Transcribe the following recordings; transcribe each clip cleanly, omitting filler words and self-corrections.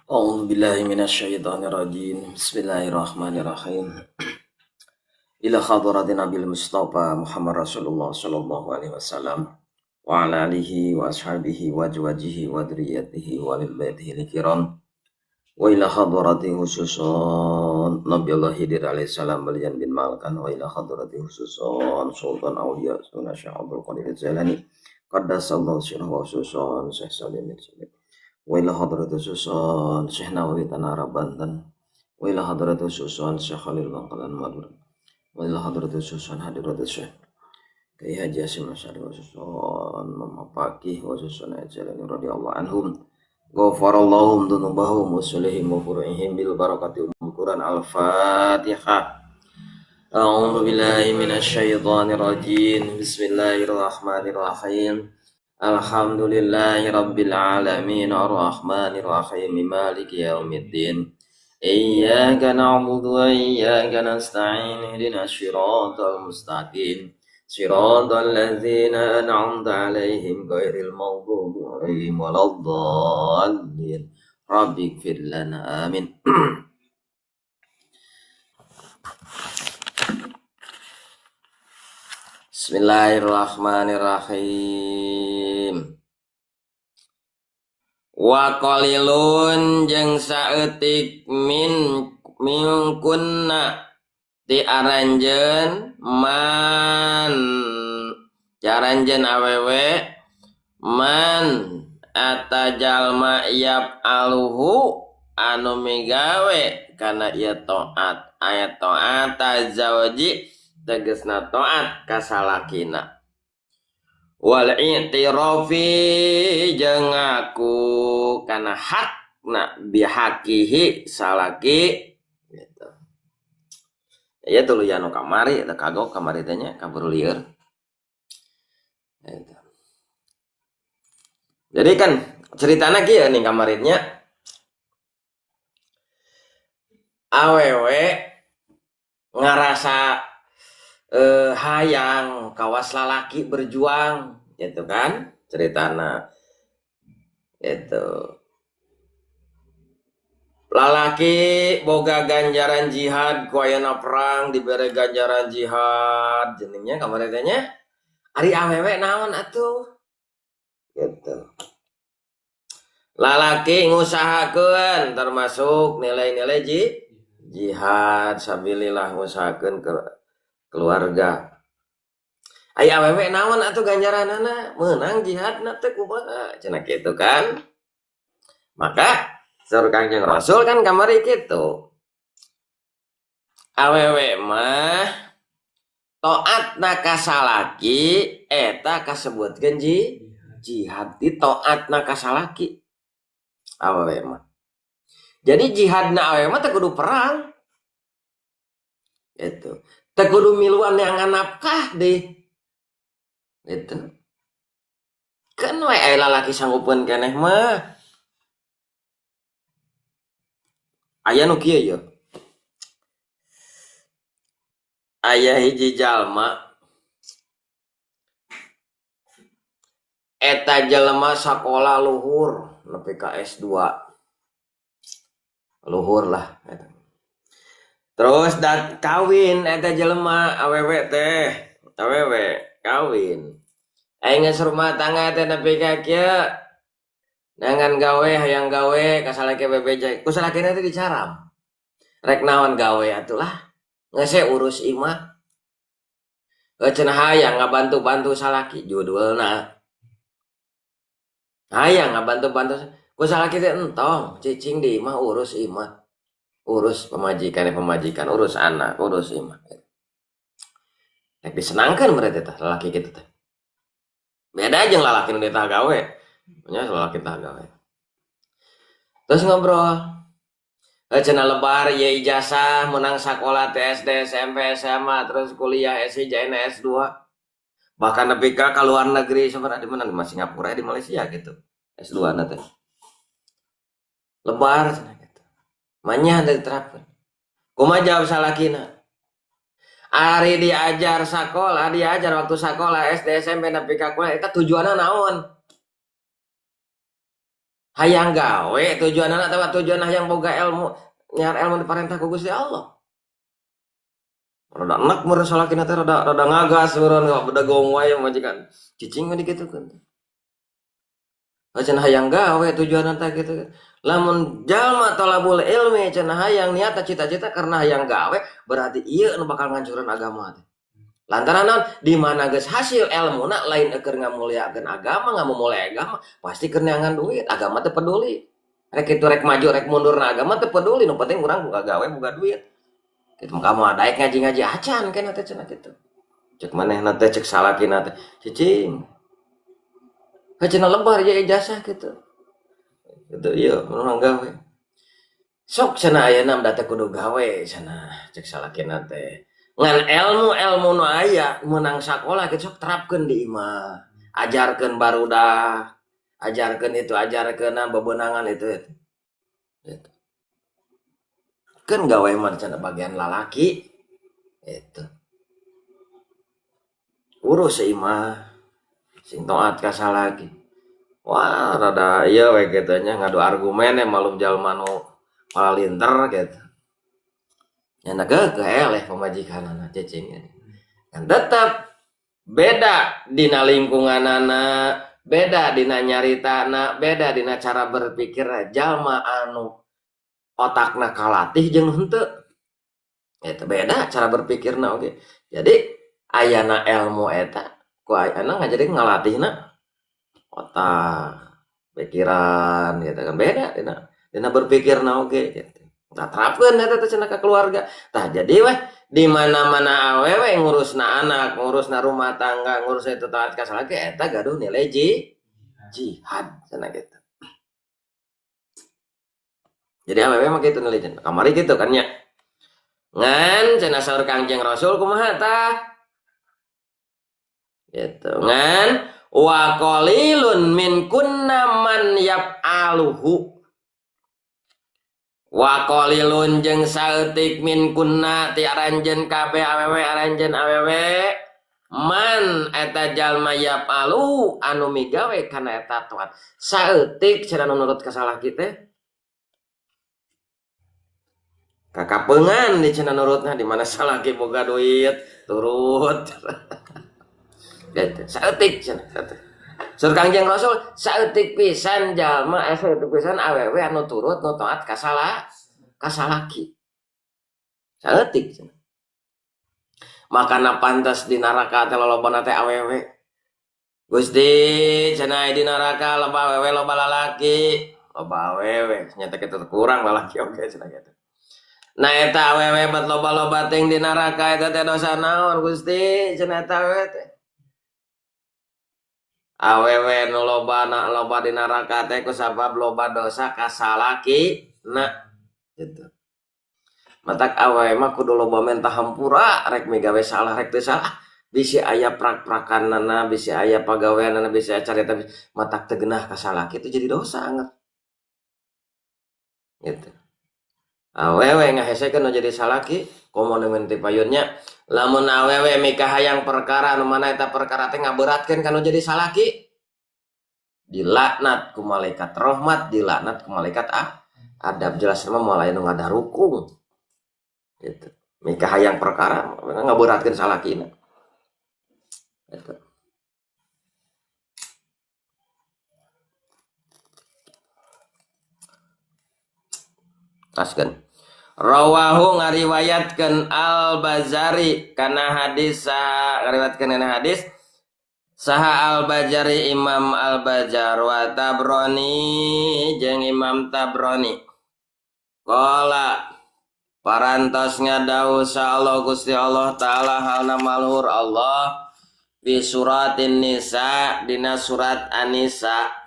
A'udzu billahi minasyaitonir rajim. Bismillahirrahmanirrahim. Ila hadratin Nabil Mustafa Muhammad Rasulullah sallallahu alaihi wasallam wa ala alihi wa ashabihi wa azwajihi wa dzurriyyatihi wa lil baitihi kiram wa ila hadrati khususan Nabiullah Khidir alaihi salam Balian bin Malkan wa ila hadrati khususan Sultan Auliya Sunnah Syekh Abdul Qadir Jailani qaddasallahu sirrahu wa khususan Syekh Salim bin Salim wa ila hadrati khususan Syekh Nawawi Tanara Banten wa ila hadrati khususan Syekh Khalil Bangkalan Madura wa ila hadrati khususan hadirati Syekh Kiai Haji Hasyim Asy'ari wa khususan Mama Pakih wa khususan Jalani radhiyallahu anhum ghafarallahum dzunubahum wa sulihim wa furu'ihim bil barakati umul Quran al-Fatihah. A'udzu billahi minasyaitonir rajim. Bismillahirrahmanirrahim. Alhamdulillahi rabbil alamin arrahmanir rahim maliki yaumiddin. Iyyaka na'budu wa iyyaka nasta'in ihdinas siratal mustaqim. Siratal ladzina an'amta 'alaihim ghairil maghdubi 'alaihim waladdallin. Rabbighfir lana amin. Bismillahirrahmanirrahim. Wa qalilun jeung saeutik min kunna ti aranjeun man caranjeun awewe man atajalma yap aluhu anu migawe kana ieu taat aya taat azwaji tegesna taat ka salakina wal i'tirafi jeung ngaku kana hakna bihaqihi salaki gitu. Ya tuluy anu kamari eta kagok kamari teh nya kaburu lieur. Gitu. Jadi kan ceritana kieu nih kamarinnya awewe ngarasa hayang kawas lalaki berjuang gitu kan ceritana itu lalaki boga ganjaran jihad ku ayeuna perang dibere ganjaran jihad jenengnya kamari teh nya ari awewe naon atuh gitu lalaki ngusahakeun termasuk nilai-nilai jihad sabilillah ngusahakeun ke keluarga aya awewe naon atuh ganjaranana meunang jihadna teh kumaha cenah kitu kan maka saur Kangjeng Rasul kan kamari kitu awewe mah taatna ka salaki eta kasebutkeun jihad di taatna ka salaki awewe mah jadi jihadna awewe mah teu kudu perang gitu teu kudu miluan yang nafkah deh gitu kan we aya lalaki sanggupeun keneh mah aya nu kieu ye aya hiji jalma eta jelema sakola luhur nepi ka S2 luhur lah eta. Terus dat kawin eta jelema awewe teh awewe kawin aing geus rumah tangga teh nepi ka kieu nangan gawe hayang gawe ka salaki bebeja ku salakina teh dicaram rek naon gawe atulah geus urus imah cenah hayang ngabantu-bantu salaki judulna hayang ngabantu-bantu ku salaki teh entong cicing di imah urus pemajikan urus anak urus imah rek disenangkeun berarti teh lalaki kitu teh beda jeung lalaki nu ditah gawe nya lalaki tah gawe terus ngobrol cenah lebar ieu ijazah menang sakola SD SMP SMA terus kuliah S3 S2 bahkan nepi ka luar negeri sebenarnya di mana di Singapura di Malaysia gitu S2 na teh lebar cenah gitu manya diterapkeun kumaha jawab salakina ari diajar sakola diajar waktu sakola SD SMP nepi ka kuliah eta tujuanna naon hayang gawe tujuanna atawa tujuan hayang boga ilmu nyar ilmu diparentah ku Gusti Allah. Rada enak meureun salakina teh rada ngagas meureun beda gong wae majikan. Cicing mah digitukeun. Cenah hayang gawe tujuanna teh gitu. Lamun jalma talabul ilmi cenah hayang niata cita-cita karena hayang gawe berarti ieu nu bakal ngancureun agama teh. Lantaran naon di mana geus hasil ilmuna lain keur ngamuliakeun agama, ngamuliakeun agama pasti keur neangan duit, agama teh peduli. Rek kitu rek maju rek mundurna agama teh peduli, nu penting urang boga gawe boga duit. Kitu kamu daek ngaji-ngaji acan kana teh cenah kitu. Cek manehna teh cek salakina teh cicing. Cenah lebar ya ijazah kitu. Kitu ieu urang gawe. Sok cenah ayeuna da teh kudu gawe cenah cek salakina teh. Ngan ilmu nu aya menang sakola kita sok terapkeun di imah, ajarkeun barudak, ajarkeun itu, ajarkeun bebenangan itu. Kan gawe mah cenah bagian lalaki itu. Urus imah sing taat ka salaki. Wah, rada ieu we kitu nya ngadu argumen malum jalma nu malalinter gitu. Nya keeleh pamajikanana cicing. Kan tetap beda dina lingkunganana, beda dina nyaritana, beda dina cara berpikir jalma anu otakna kalatih jeung henteu. Eta beda cara berpikirna oge. Jadi ayana ilmu eta ku ayana ngajarin ngalatihna otak, pikiran gitu kan beda dina berpikirna oge gitu. Nah, terapkeun eta teh cenah ka keluarga. Tah jadi weh di mana-mana awewe ngurusna anak, ngurusna rumah tangga, ngurusna itu taat ka salaki eta gaduh nilai jihad cenah gitu. Jadi awewe mah kitu nilai cenah. Kamari kitu kan nya. Ngan cenah saur Kangjeng Rasul kumaha tah? Gitu. Ngan wa qalilun min kunna man yaf'aluhu. Wa qalilun jeung saeutik min kunna ti aranjeun kabeh awewe aranjeun awewe man eta jalma yapalu anu migawe kana eta taat saeutik cenah nurut ka salaki teh kakapeungan di cenah nurutna di mana salaki boga duit turut gitu saeutik cenah Sur Kangjeng Rasul saeutik pisan jalma saeutik pisan awewe anu turut nu taat ka salaki. Saeutik cenah. Makana pantas di neraka teh lolobana teh awewe. Gusti cenah di neraka loba awewe loba lalaki, loba awewe nyata kitu kurang lalaki oge cenah kitu. Nah eta awewe bet loba-loba teh di neraka eta teh dosa naon Gusti cenah eta awewe teh. Awewe nu loba di neraka teh kusabab loba dosa ka salakina gitu. Matak awewe mah kudu loba menta hampura rek migawe salah rek teu salah bisi aya prak-prakanana bisi aya pagaweanana bisi aya carita matak teu geunah ka salaki itu jadi dosa anggar gitu. Awewe ngahesekeun nu jadi salaki komo nemen ti payunnya lamun awewe mika hayang perkara anu mana eta perkara teh ngaberatkeun kana jadi salaki dilaknat ku malaikat rahmat dilaknat ku malaikat adab jelas mah moal aya nu ngadarukung gitu. Mika hayang perkara ngaberatkeun salakina gitu. Taskeun rawahu ngariwayatkeun Al-Bazari kana hadis ngariwayatkeun kana hadis saha Al-Bajari Imam Al-Bajar wa Tabrani jeung Imam Tabrani qala parantos ngadau Allah Gusti Allah taala halna malhur Allah fi suratin nisa dina surat An-Nisa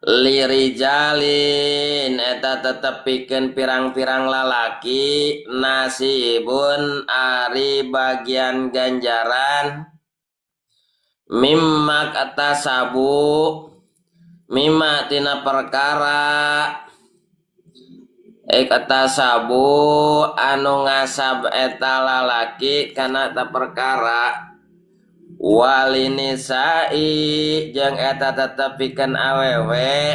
lirijalin eta tetep pikeun pirang-pirang lalaki nasibun ari bagian ganjaran mimma kata sabu mimma tina perkara kata sabu anu ngasab eta lalaki kana ta perkara walinisai jeung eta tetepikeun awewe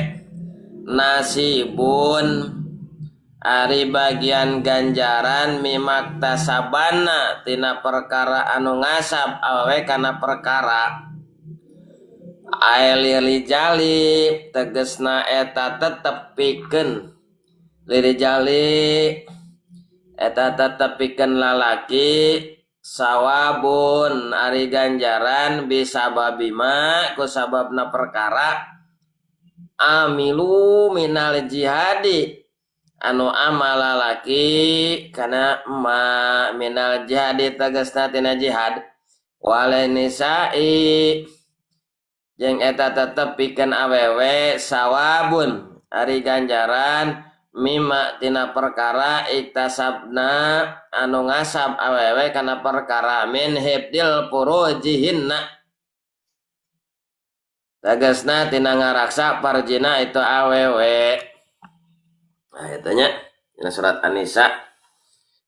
nasibun ari bagian ganjaran mimakta sabana tina perkara anu ngasab awewe kana perkara lirijali tegesna eta tetepikeun lirijali eta tetepikeun lalaki sawabun ari ganjaran bisa babima ku sababna perkara amilu minal jihadi anu amal lalaki kana minal jihadi tegasna tina jihad walanisai jeung eta tetepikeun awewe sawabun ari ganjaran mima tina perkara iktasabna anu ngasab awewe kana perkara min hibdil furujihinna tegasna tina ngaraksa parjina itu awewe. Nah itunya dina surat An-Nisa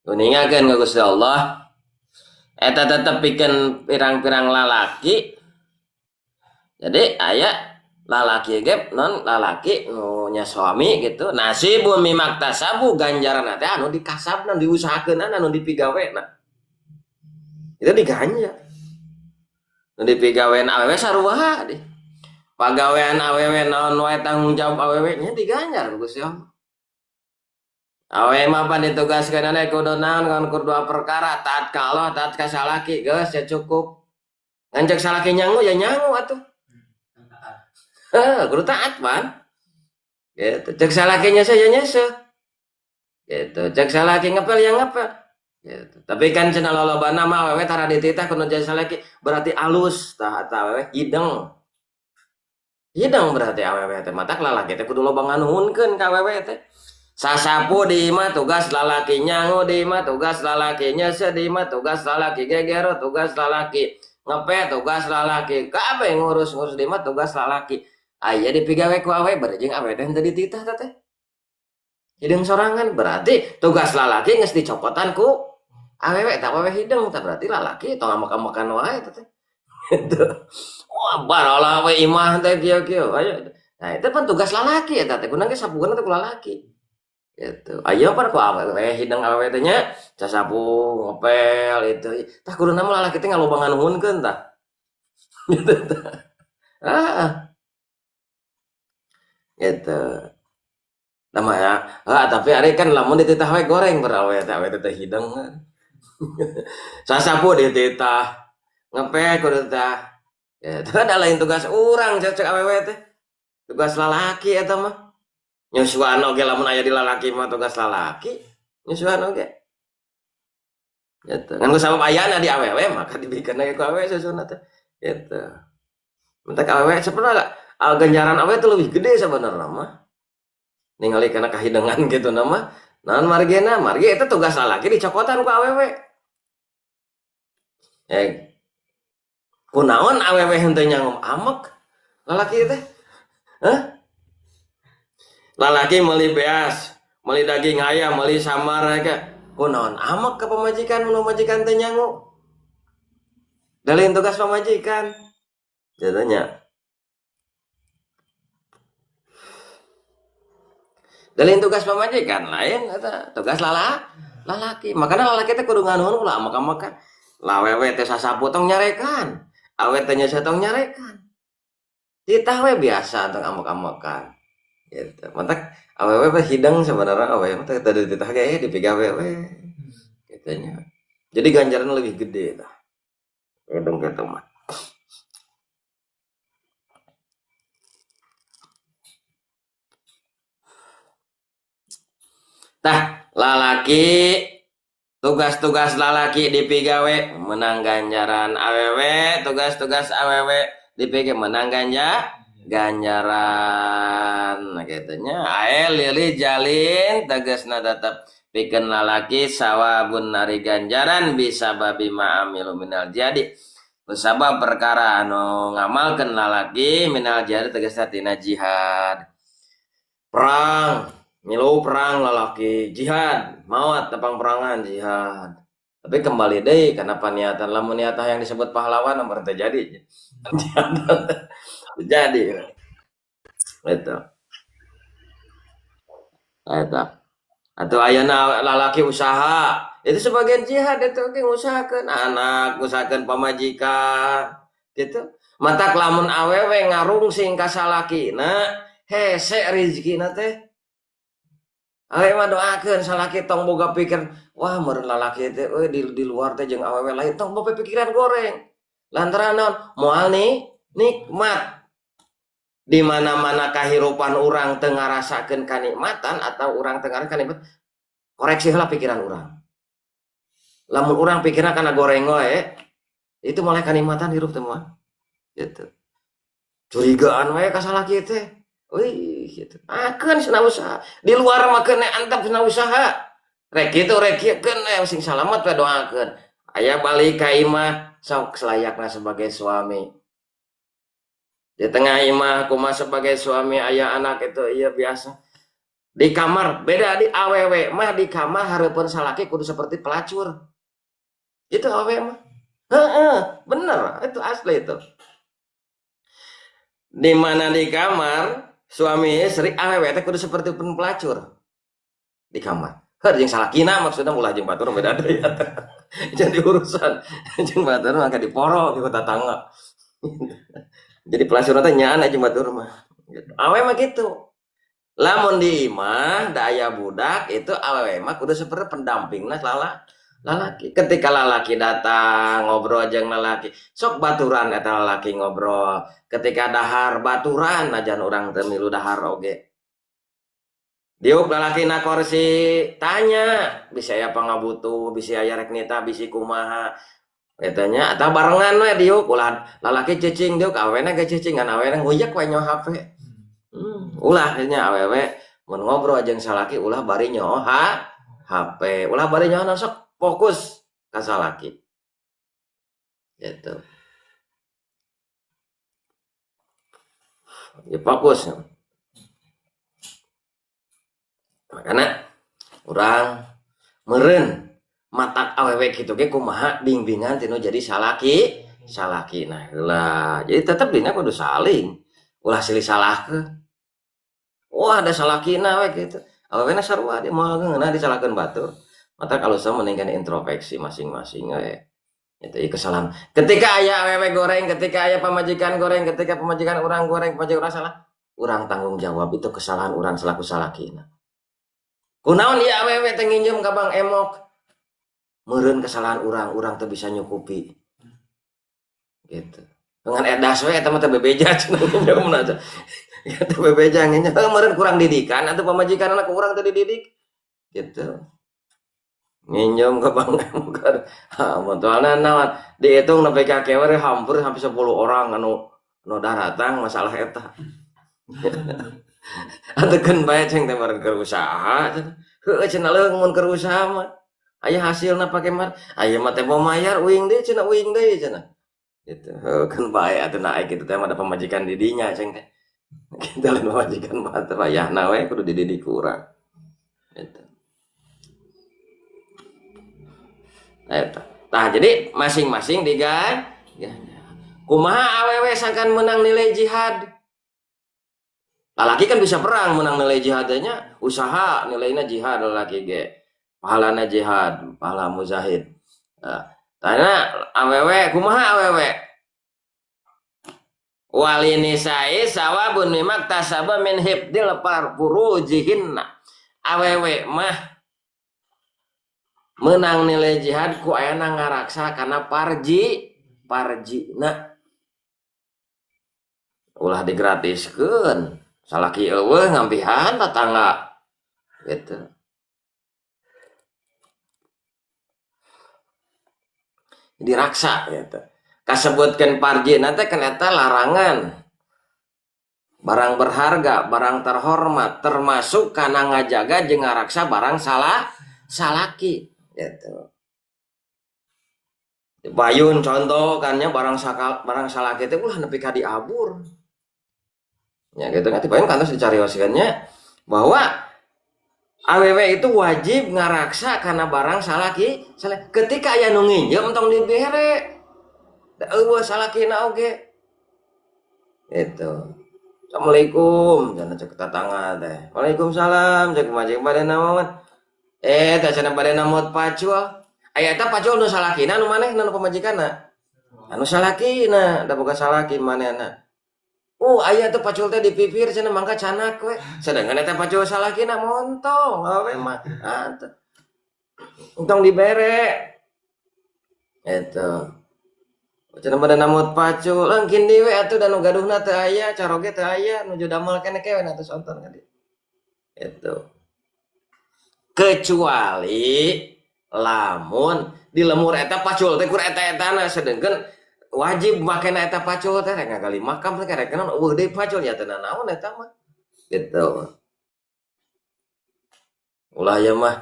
kuningakeun ka Gusti Allah eta tetepikeun pirang-pirang lalaki. Jadi aya lalaki ge non lalaki nu nya suami gitu nasibun mimaktasabu ganjaran teh anu dikasabna diusahakeun anu dipigawena itu diganja nu dipigawean awewe sarua deh pagawean awewe naon wae tanggung jawab awewe nya diganjar Gusti Allah awewe mah pan ditugaskeun ane kudu naon kan kudu perkara taat ka Allah taat ka salaki geus ya cukup ngancek salaki nyangu ya nyangu atuh kudu taat pan gitu cek salakinya saja nyese gitu cek salaki ngepel yang ngepel gitu tapi kan cenah lolobana mah awewe tara dititah kudu jadi salaki berarti alus tah awewe hideng berarti awewe teh matak lalaki teh kudu loba nganuhunkeun ka awewe teh sasapu di imah tugas lalaki nyangu di imah tugas lalaki nyese di imah tugas lalaki gegero tugas lalaki ngepel tugas lalaki kabeh ngurus di imah tugas lalaki aya dipigawe ku awewe bareng awewe teh teu dititah teh hidung sorangan berarti tugas lalaki geus dicopotan ku awewe tah awewe hidung tah berarti lalaki tong makan wae teh gitu wah barolah we imah teh kieu-kieu ayo nah itu pan tugas lalaki eta teh kunaon ge sapukeun teh ku lalaki gitu aya pan ku awewe hidung awewe teh nya sasapu ngepel itu tah kuduna mah lalaki teh ngaloba nganuhunkeun tah gitu tah gitu namanya tapi hari kan lamun dititah we goreng berawe teh hidung sasapu dititah ngepek kudu tah itu ada lain tugas urang cek awewe teh tugas lalaki eta mah nyusuan oge lamun aya di lalaki mah tugas lalaki nyusuan oge gitu kan kusabab ayana di awewe maka dibikeun ke awewe susuna teh gitu mentek awewe sebenarnya ganjaran awewe itu lebih gede sebenarnya mah ningali kana kahidengan gitu nama naon margina margi itu tugas lalaki dicokotan ku awewe kunaon awewe henteu nyangom amek lalaki teh lalaki meuli beas meuli daging ayam meuli samar ka kunaon amek ka pamajikan mun majikan teh nyangu dalin tugas pamajikan jadinya dalin tugas pamajikan lain eta tugas lalaki makanya lalaki teh kudu nganuhun ulah amek-amekan lawewe teh sasapu tong nyarekan awewe teh nyese tong nyarekan ditah we biasa tong amek-amekan gitu mantak awewe mah hidang sebenarnya awewe teh teu ditah ge dipigawe we kitanya jadi ganjaran lebih gede tah edong kitu mah tah lalaki tugas-tugas lalaki dipigawe menang ganjaran awewe tugas-tugas awewe dipigawe menang ganjaran katanya ae lili jalin tegasna tetep pikeun lalaki sawabun nari ganjaran bisa babi ma'amilu minal jadi kusabab perkara anu ngamalkeun lalaki minal jadi tegasna tina jihad perang milu perang lalaki jihad maot tepang perangan jihad Tapi kembali deh karena niatan lamun niatan yang disebut pahlawan nomor terjadi. Jadi itu. Itu. Atau ayana lalaki usaha itu sebagian jihad itu usahakan anak usahakan pamajikan gitu mata lamun awewe ngarung sing kasalaki nah hese rezeki teh awewe mah doakeun salaki tong boga pikir wah meureun lalaki teh di luar teh jeung awewe lain tong boga pikiran goreng lantaran naon moal nih nikmat di mana-mana kahirupan orang teu ngarasakeun kanikmatan atau orang teu ngarasakeun kanikmat koreksi lah pikiran orang lamun orang pikiran karena goreng wae itu malah kanikmatan hirup teman gitu curigaan wae ka salaki teh wih gitu akeun cenah usaha di luar mah keun antep cenah usaha rek kitu rek keun sing salamet we doakeun aya balik ka imah sok selayakna sebagai suami di tengah imah kumaha sebagai suami aya anak itu iya biasa di kamar beda di awewe mah di kamar hareupeun salaki kudu seperti pelacur itu awewe mah bener itu asli itu di mana di kamar suami istri awewe teh kudu seperti pelacur di kamar jeung salakina maksudnya ulah jeung batur beda deui jadi urusan jeung batur mah diporo di kota tangga jadi pelacur teh nyaan aja batur mah gitu. Awewe mah gitu lamun di imah daya budak itu awewe mah kudu seperti pendampingna lalaki ketika lalaki datang ngobrol jeung lalaki sok baturan eta lalaki ngobrol ketika dahar baturan najan urang teu milu dahar oge diuk lalaki na kursi tanya bisa aya pangabutuh bisa aya rek nita bisi kumaha etanya atau barengan we diuk ulah lalaki cicing diuk awena ge cicingan awena nguyek we nyoh HP ulah nya awewe mun ngobrol jeung salaki ulah bari nyoh HP ulah bari nyoh sok fokus ka salaki gitu ya fokus makanya orang meureun matak awewe kitu ge kumaha bimbingan tinu jadi salaki nah heula jadi tetep dina kudu saling ulah silih salahkeun wah ada salakina we gitu awewena sarua dia moal ngeunah disalahkeun batur mata kalau saya meningkat introspeksi masing-masing itu kesalahan ketika aya awewe goreng ketika aya pamajikan goreng ketika pamajikan orang goreng pamajikan orang salah orang tanggung jawab itu kesalahan orang selaku salakina kunaon ieu awewe teh nginjem ka Bang Emok meureun kesalahan orang teh bisa nyukupi gitu dengan edas we eta mah teh bebeja cenah aja eta bebeja nginjem meureun kurang didikan atuh pamajikan anak urang teh dididik gitu nginjem ke Bang Emok motoana naon dihitung nepi ka kewer hampir 10 orang anu datang masalah eta atekeun bae ceng teh meureun keur usaha heueuh cenah leung mun keur usaha mah aya hasilna pake mar aya mah teh mayar uing deui cenah gitu kan bae atuh naik kitu teh mah ada pamajikan di dinya ceng teh kita lain pamajikan mah teh ayahna we kudu dididik urang gitu eta tah jadi masing-masing digan kumaha awewe sangkan menang nilai jihad lalaki kan bisa perang menang nilai jihadnya usaha nilainya jihad lalaki ge pahalana jihad pahala mujahid tanya awewe kumaha awewe walinisai sawabun mimak tasaba min hibdil furujihinna awewe mah menang nilai jihad ku ayana ngaraksa karena parji na ulah digratiskeun salaki eueuh ngambihan tetangga gitu diraksa gitu kasebutkeun parji nanti keneta larangan barang berharga barang terhormat termasuk kana ngajaga jeung ngaraksa barang salaki gitu bayun contoh kannya barang salaki itu ulah nepi ka diabur ya gitu kan tiba-tiba kantos dicarioskeunnya bahwa awewe itu wajib ngaraksa karena barang salaki ketika aya nu nginjem tong dibere eueuh salakina oge itu. Assalamualaikum cenah cek tetangga teh. Waalaikumsalam cek majeng bade naon tak cenah bade namot pacul aya eta pacul nu salakina nu manehna nu pamajikanna anu salakina da boga salaki manehna. Aya tuh pacul teh dipipir cenah mangka canak we. Sedangkan eta pacul salakina montong awe mah. Untung dibere. Eta. Cenah bade namut pacul, leungkin di we atuh dan nu gaduhna teu aya, caroge teu aya, nuju damel keneh kewe atuh sonton ka dieu. Itu. Kecuali lamun di lemur eta pacul teh kur eta-etana sedengkeun wajib make na eta pacul teh rek ngagali makam teh karek naon eueuh deui pacul nya teh naon eta mah gitu. Ulah ya mah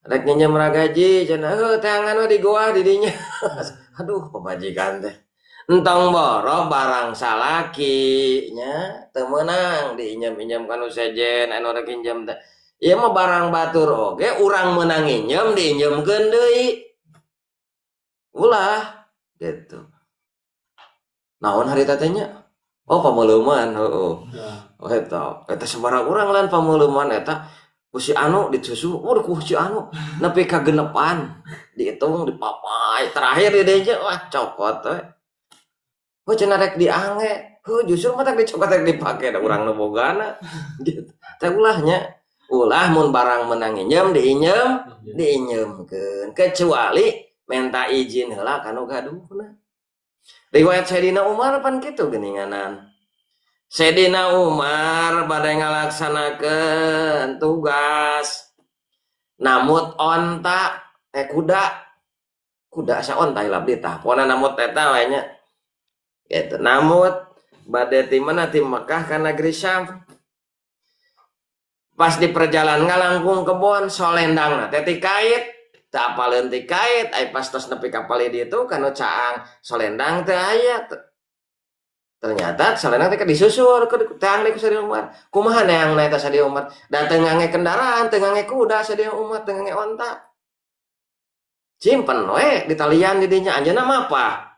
rek nyenyem ragaji cenah tangan mah di goa di dinya. Aduh pamajikan teh entong boro barang salaki nya teu meunang diinjem-injem kanu sejen anu rek injem teh. Ieu mah barang batur oge urang meunang injem diinjemkeun deui. Ulah gitu. Naon harita teh nya? Pameuleuman, heueuh. Eta sabarang urang lain pameuleuman eta ku si anu disusu, ku si anu nepi ka genepan. Dihitung dipapai terakhir di dieu wah cokot we. Cenah rek diange. Justru mah tak dicokot rek dipake da urang nu bogana. Gitu. Teh ulah nya. Ulah mun barang meunang injem diinjemkeun kecuali minta izin heula kanu gaduhna. Riwayat Sayyidina Umar pan kitu geuninganan. Sayyidina Umar bade ngalaksanakeun tugas namut onta kuda saonta hilap ditah pona namut eta we nya. Gitu namut bade ti mana ti Mekah ka negeri Syam. Pas di perjalanan ngalangkung kebon solendangna teh ti kait. Teu apaleun ti kait ai pas tos nepi ka pali ditu kanu caang solendang teu aya. Ternyata solendang teh disusur ke tang ku Sayyidina Umar. Kumaha neangna eta Sayyidina Umar? Da teu ngange kendaraan, teu ngange kuda Sayyidina Umar, teu ngange onta. Simpen we di talian di dinya anjeunna mah apa?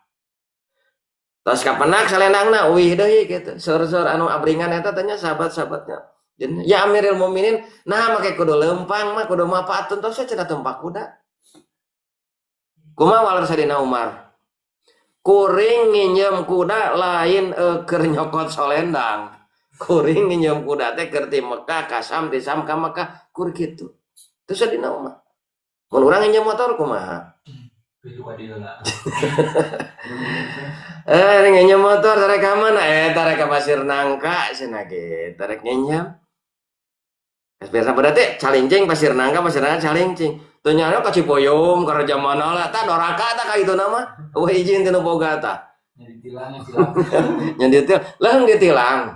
Tos kapenak solendangna uih deui kitu. Seur-seur anu abringan eta teh nya sahabat-sahabatnya. Ya Amirul Mukminin, nah make kudu lempang mah kudu mapatun tos cenah tumpak kuda. Kumaha walar Sayyidina Umar? Kuring nginjem kuda lain keur nyokot solendang. Kuring nginjem kuda teh keur ti Mekah ka Syam, ti Syam ka Mekah, kur kitu. Teu Sayyidina Umar. Mun urang nginjem motor kumaha? Kitu ka dieu lah. Nginjem motor tarek ka mana? Tarek ka Pasir Nangka cenah ge, tarek nginjem. Biasa berarti calincing Pasir Nangka calincing. Teu nyana ka Cipoyom ka Raja Manala tah doraka tah ka ituna mah. Eueuh izin tinu boga tah. Nya ditilang. Leung ditilang.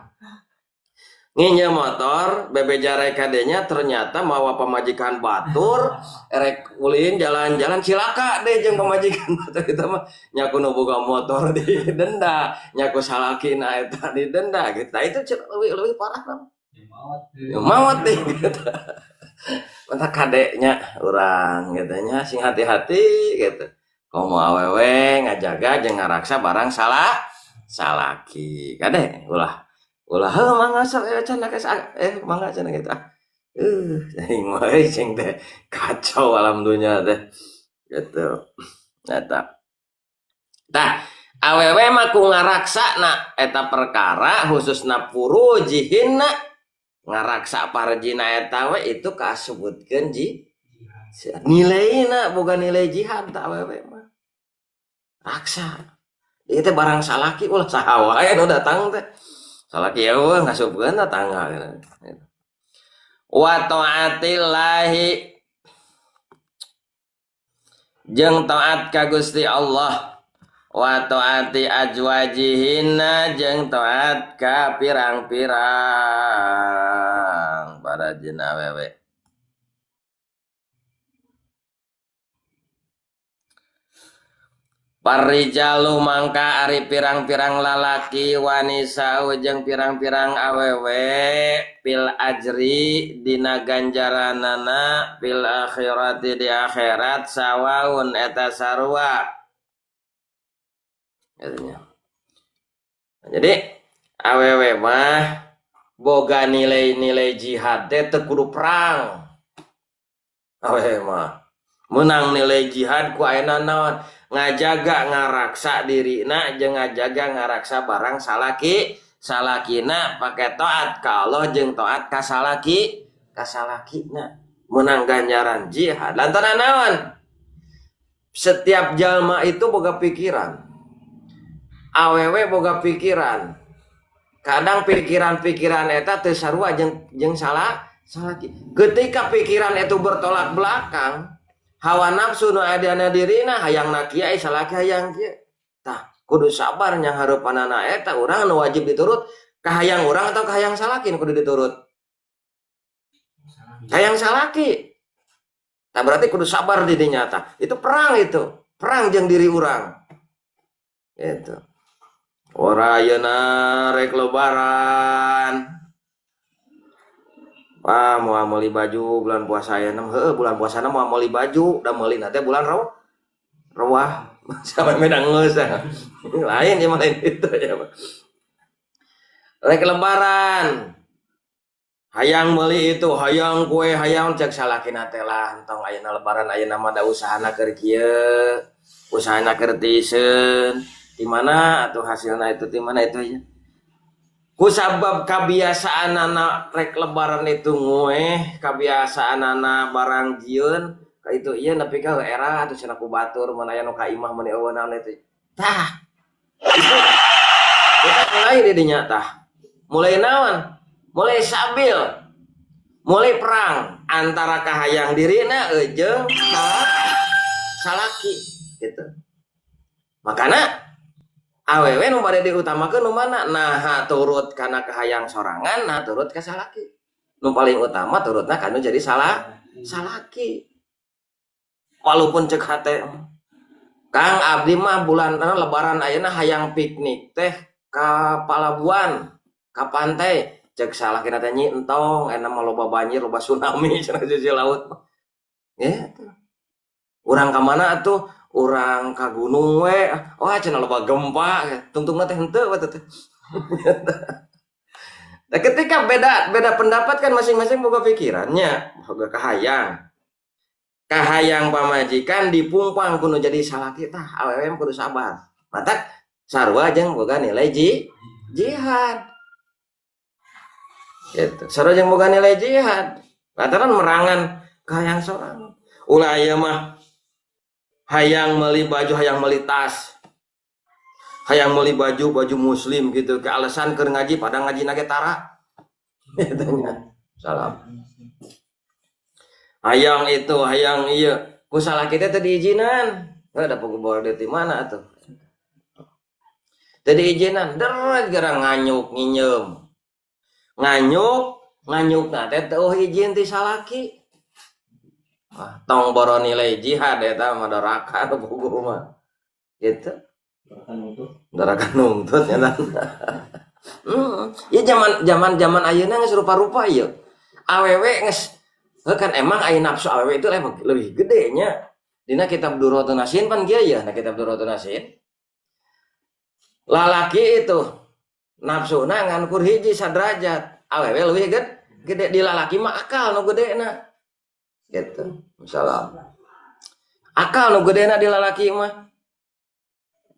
Nginjem motor bebejarai kadenya ternyata mawa pamajikan batur erek ulin jalan-jalan cilaka deh jeung pamajikan batur kita mah nyaku nu boga motor didenda, nyaku salakina eta didenda gitu. Itu leuwih parah nama. Mawat deh gitu. Mantap kadeknya orang gitu nya sing hati-hati gitu. Komo awewe ngajaga jeung ngaraksa barang salaki. Kade ulah mangga sok cenah mangga cenah gitu. Cing mah cing teh kacau alam dunia teh. Gitu. Eta. Tah awewe mah ku ngaraksana eta perkara khususna furujihinna ngaraksa parjina eta we itu kasebutkeun nilaina boga nilai jihad tah awewe mah. Raksa. Ieu teh barang salaki ulah saha wae anu datang teh. Salaki eueuh ngasupkeun tetangga. Wa taatillahi jeung taat ka Gusti Allah. Wa taati ajwajihinna jeung taat ka pirang-pirang para jin awewe. Parijalu mangka ari pirang-pirang lalaki wanisa ujeng pirang-pirang awewe pil ajri dina ganjaranana pil akhirati di akhirat sawaun eta sarua. Jadi awewe mah boga nilai-nilai jihad teh teu kudu perang. Awewe mah menang nilai jihad ku ayeuna naon? Ngajaga ngaraksa dirina jeung ngajaga ngaraksa barang salakina pake taat ka Allah jeung taat ka salakina menang ganjaran jihad. Lantaran naon? Setiap jalma itu boga pikiran. Awewe boga pikiran. Kadang pikiran-pikiran eta teu sarua jeung salaki. Ketika pikiran itu bertolak belakang, hawa nafsu nu adana dirina hayang na kieu salaki hayang kieu. Tah, kudu sabar nya hareupanana eta urang nu wajib diturut ka hayang urang atau ka hayang salaki nu kudu diturut? Hayang salaki. Tah berarti kudu sabar di dinya tah. Itu perang itu. Perang jeung diri urang. Gitu. Ora ayeuna rek lebaran. Wah, mau meuli baju bulan puasa ya, bulan puasa mau meuli baju, da meuli na teh bulan Rawah. Sampai medang geus. Lain ya lain itu ya. Rek lebaran. Hayang meuli itu, hayang kue, hayang cek salakina teh lah, entong ayeuna lebaran ayeuna mah da usahana keur kieu, usahana keur teuseun. Di mana atuh hasilna itu di mana itu ya. Kusabab kebiasaan anak rek lebaran itu ngueh, kebiasaan anak barang jieun, ka itu ieu nepi ka era atuh cenah ku batur mun aya nu ka imah mun eueunan itu. Tah. Itu kita mulai di dinya tah. Mulai naon? Mulai sabil. Mulai perang antara kahayang dirina jeung salaki gitu. Makana awewe nu bade diutamakeun nu mana? Nah, turut kana kahayang sorangan, nah turut ka salaki. Nu paling utama turutna kanu jadi salaki. Walaupun cek hate Kang abdi mah bulan lebaran ayeuna hayang piknik teh ka Palabuhan, ka pantai. Cek salakina teh nyi entong ena mah loba banjir, loba tsunami cenah sisi laut. Ya. Urang ka mana atuh? Urang ka gunung we, wah cenah loba gempa, tungtungna teh henteu we teh. Nah, ketika beda pendapat kan masing-masing boga pikirannya, boga kahayang. Kahayang pamajikan dipumpang kudu jadi salaki tah awewe kudu sabar. Matak sarua jeung boga nilai jihad. Gitu. Sarua jeung boga nilai jihad. Lantaran merangan kahayang sorang. Ulah aya mah hayang meuli baju, hayang meuli tas, hayang meuli baju muslim gitu, ke alasan keur ngaji pada ngaji nage tara. Salam. Hayang itu, hayang iya, ku salaki teh teu diijinan. Ada pegawai di mana atuh? Teu diijinan, deret gara nganyuk nginyeum. Nganyuk na teh teu izin ti salaki. Tong boro nilai jihad eta mah doraka nu buku mah. Gitu. Doraka nuntut ya. Ya zaman ayeuna geus rupa-rupa ieu. Awewe geus kan emang aya nafsu awewe itu lebih gede nya. Dina kitab Durratun Nasin pan kieu ya, nah kitab Durratun Nasin. Lalaki itu nafsuna ngan kur hiji sadrajat. Awewe leuwih gede di lalaki mah akal nu gedena. Gitu. Misalnya akal nu gedena di lalaki mah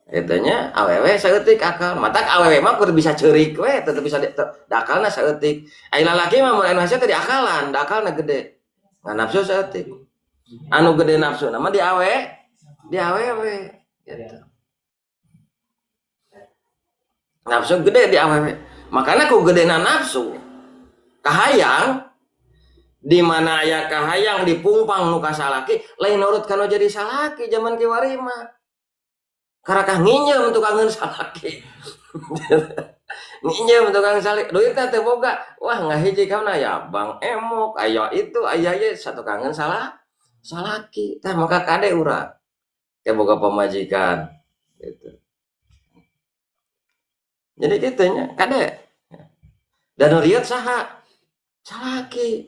etanya awewe saeutik akal matak awewe mah kudu bisa ceurik we tetep bisa dakalna saeutik ai lalaki mah mun anu hasil teh akalan dakalna gede ngan nafsu saeutik anu gede nafsu nama di awewe gitu. Nafsu gede di awewe makanya ku gedena nafsu kahayang di mana aya kahayang dipumpang nu ka salaki lain nurut kana jadi salaki zaman kiwari mah karakah nginjem tukangeun salaki nginjem tukang salaki duitna teh boga wah ngahiji kana ya bang emok aya itu aya ye satukangeun salaki tah maka kade urang teh boga pamajikan gitu. Jadi kitanya kade dan riat saha salaki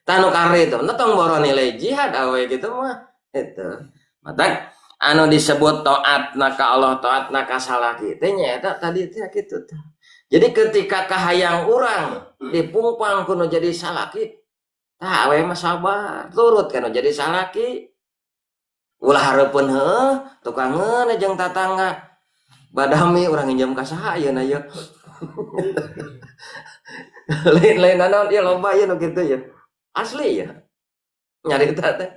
tanu kare itu netong boro nilai jihad awe gitu mah itu mata anu disebut taat ka Allah taat ka salaki teh nyata tadi teh kitu teh. Jadi ketika kahayang urang dipungpang kuno jadi salaki tah awe mah sabar turut kana jadi salaki ulah hareupeun heuh tukangeun jeung tatangga badami urang nginjem ka saha ayeuna ye lain naon ieu lomba ieu nu kitu ya asli ya nyari kita teh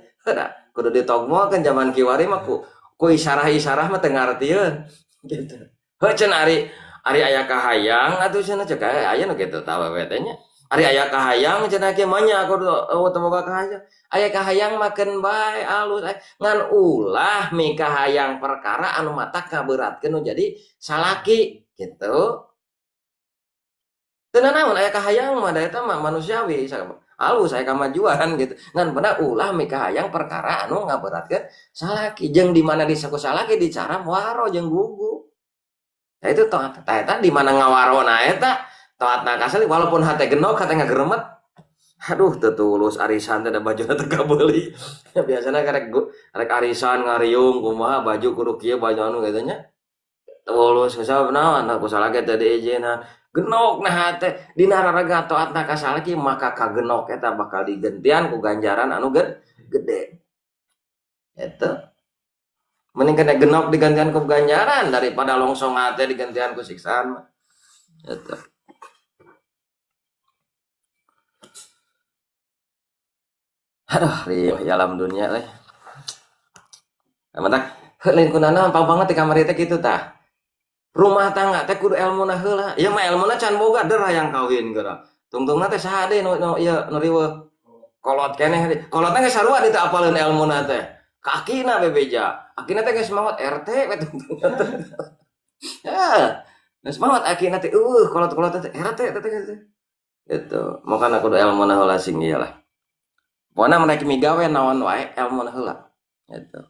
kudu ditogmokeun zaman kiwari mah ku isarah-isarah mah teu ngartieun gitu heuh cenah ari aya kahayang atuh cenah cek aya nu kitu tah awewe teh nya ari aya kahayang cenah kieu mah nya kudu temoga kahayang aya kahayang makeun bae alus ngan ulah mi kahayang perkara anu matak ngaberatkeun nu jadi salaki gitu. Teu naon aya kahayang mah da eta mah manusiawi alus aya kamajuan gitu. Ngan bener ulah mi kahayang perkara anu ngaberatkeun salaki jeung di mana disebut salaki dicara waro jeung gugu. Nah itu taat eta di mana ngawarona eta taatna ka salaki walaupun hate genok hate ngageremet. Aduh teu tulus arisan teh da bajuna teu kabeuli. Biasana karek arisan ngariung kumaha baju kudu kieu baju anu kitu nya. Tulus sabab naon aku salaki teh diijinan. Genok nah hate dina raraga taatna ka salaki maka kagenok eta bakal digentian ku ganjaran anu gede. Eta mending kena genok digantian ku ganjaran daripada longsong hate digantian ku siksaan mah. Eta. Aduh, rieuh ya alam dunia leh. Mantap, lain kunana ampang banget di kamar teh kitu tah. Rumah tangga teh kudu elmuna heula. Ieu mah elmuna can boga deur hayang kawin geura. Tungtungna teh saha deui nu ieu nu riweuh. Kolot keneh. Kolotna geus sarua ditu apaleun elmuna teh. Kakina bebeja. Akina teh geus maot RT we tungtungna teh. Ya. Geus maot akina teh kolot-kolot teh RT teh. Gitu. Makana kudu elmuna heula sing ieu lah. Pokona mereka migawe naon wae elmuna heula. Gitu.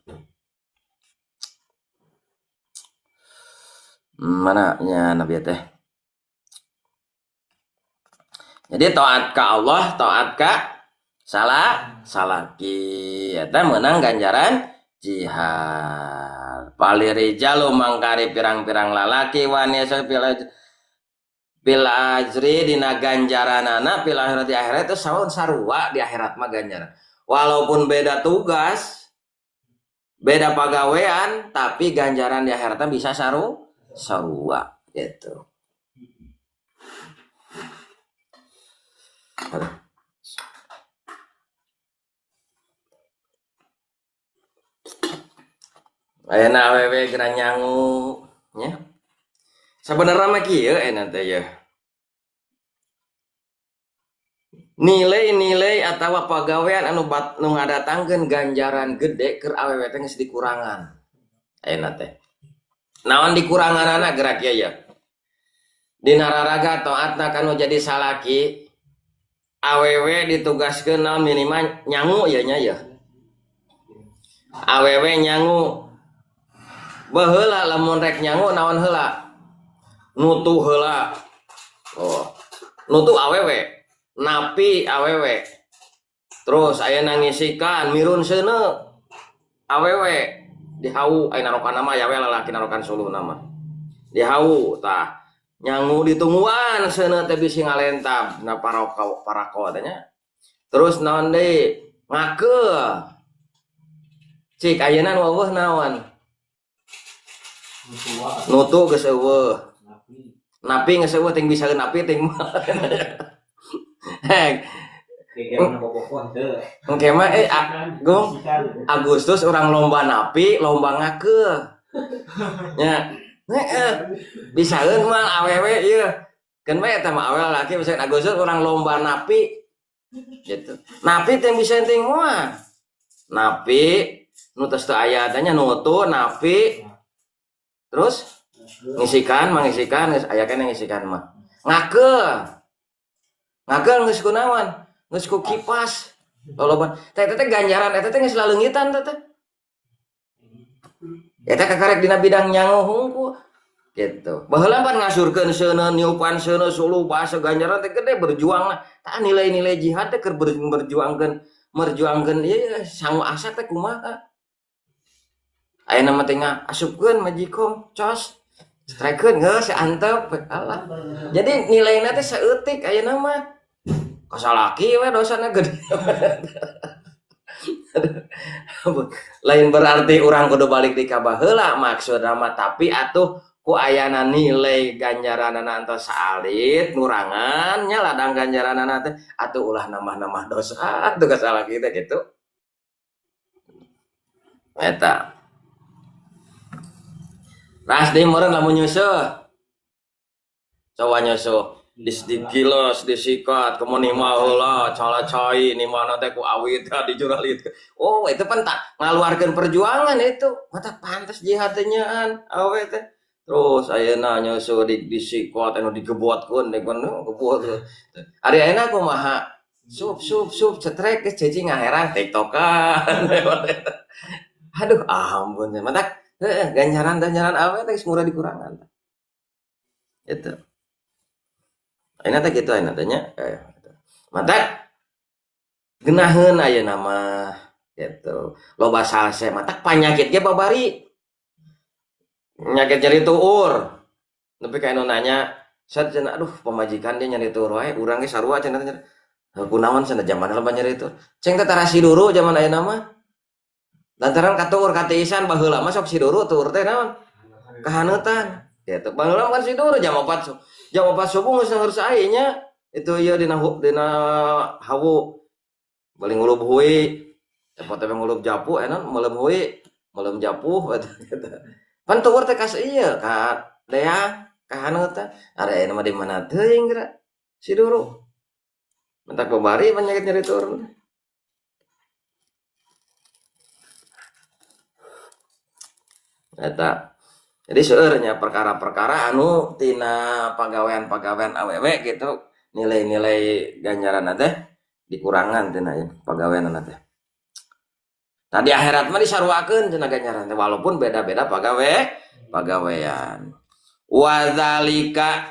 Mana nya nabi teh. Jadi taat ka Allah, taat ka salaki eta meunang ganjaran jihad. Palirijalu mangkari pirang-pirang lalaki wanita pil ajri dina ganjaranana pil akhirat di akhirat itu saun sarua di akhirat mah ganjaran. Walaupun beda tugas, beda pagawean, tapi ganjaran di akhiratnya bisa sarua gitu. Ayeuna awewe geura nyangu nya. Sabenerna mah kieu eta teh ya. Nilai-nilai atawa pagawean anu ngadatangkeun ganjaran gede keur awewe teh geus dikurangan. Ayeuna teh. Naon dikuranganana gerak ya. Dina raraga taatna kanu jadi salaki awewe ditugaskeun naon minimal nyangu ya nya ya. Awewe nyangu baheula lamun rek nyangu naon heula? Nutu heula. Oh. Nutu awewe, napi awewe. Terus aya nangisikan mirun seuneu awewe. Dihau ai narokan nama ya we lalaki narokan suluh nama dihau tah nyangu ditungguan seuneu teh bisi ngalentab na parako teh nya terus naon deui ngakeuh cik ayeuna nu eueuh naon nutu geus eueuh napi geus eueuh ting bisa napi ting mah Oke mah Gong Agustus orang lomba napi lomba ngakeuh nya bisaeun mah awewe ieu keun we eta mah awewe laki bisa Agustus orang lomba napi gitu napi teh bisa ting moal napi nu tos teu aya teh nya nutu napi terus ngisikan mangisikan geus aya keneh ngisikan mah ngakeuh geus kunaon geus ku kipas loloban teh ganjaran eta teh geus leungitan teh Eta kakarek dina bidang nyango hungku gitu. Baheula pan ngasurkeun seuneu niupan seuneu sulu bahasa ganjaran teh gede berjuang lah. Tah nilai-nilai jihad teh keur merjuangkeun ieu sangu asa teh kumaha. Ayeuna mah teh ngasupkeun majikom cos. Strikeun geus antep Allah. Jadi nilaina teh saeutik ayeuna mah. Kasalaki we dosana gede. Lain berarti orang kudu balik di kabaheula maksudna mah tapi atuh ku ayana nilai ganjaranana tos saalit nurangan nya ladang ganjaranana teh atuh ulah nambah-nambah dosa atuh kasalaki teh kitu. Eta. Ras deui meureun lamun nyusuh. Coba nyusuh. Dikilos, disikat, kemudian maula, cala-cai, ni mana teh ku awit, dijuralit. Oh, itu kan tak ngaluarkeun perjuangan itu. Mata pantas jihadnyaan awet teh. Terus ayeuna nyusuh disikat anu digebotkeun deh kan gebot. Ari ayeuna kumaha? Sup cetrek geus cicing ngaherang tiktokan. Aduh, ampun teh. Mata ganjaran awet teh murah dikurangan. Itu. Ayeuna teh kitu ayeuna teh nya. Matak geunaheun ayeuna mah gitu. Loba salse matak panyakit ge babari. Nyakit nyeri tuur. Nepi ka anu nanya, "Sat cenah aduh pamajikan dia nyeri tuur wae, urang ge sarua cenah teh." Kunaon cenah zaman loba nyeri tuur. Ceng teh tara siduru zaman ayeuna mah. Lantaran katuur katiisan baheula mah sok siduru tuur teh naon? Kahaneutan. Gitu. Baheula kan siduru jam 4. Jam 4 subuh geus harus aya nya. Itu ieu dina hawu. Bali ngulup heui. Cepot teh ngulup japu enon meuleum heui, meuleum japuh eta. Pan tuur teh kas ieu ka deang ka haneutan. Are aya mah di mana teuing geura siduru. Mentak babari penyakit nyeri tuur. Eta. Jadi seurnya perkara-perkara anu tina pagawean-pagawean awewe gitu nilai-nilai ganjaran teh dikurangan tina pagawean teh. Tadi akhirat mah disaruakeun tina ganjaran teh walaupun beda-beda pagawean. Wadzalika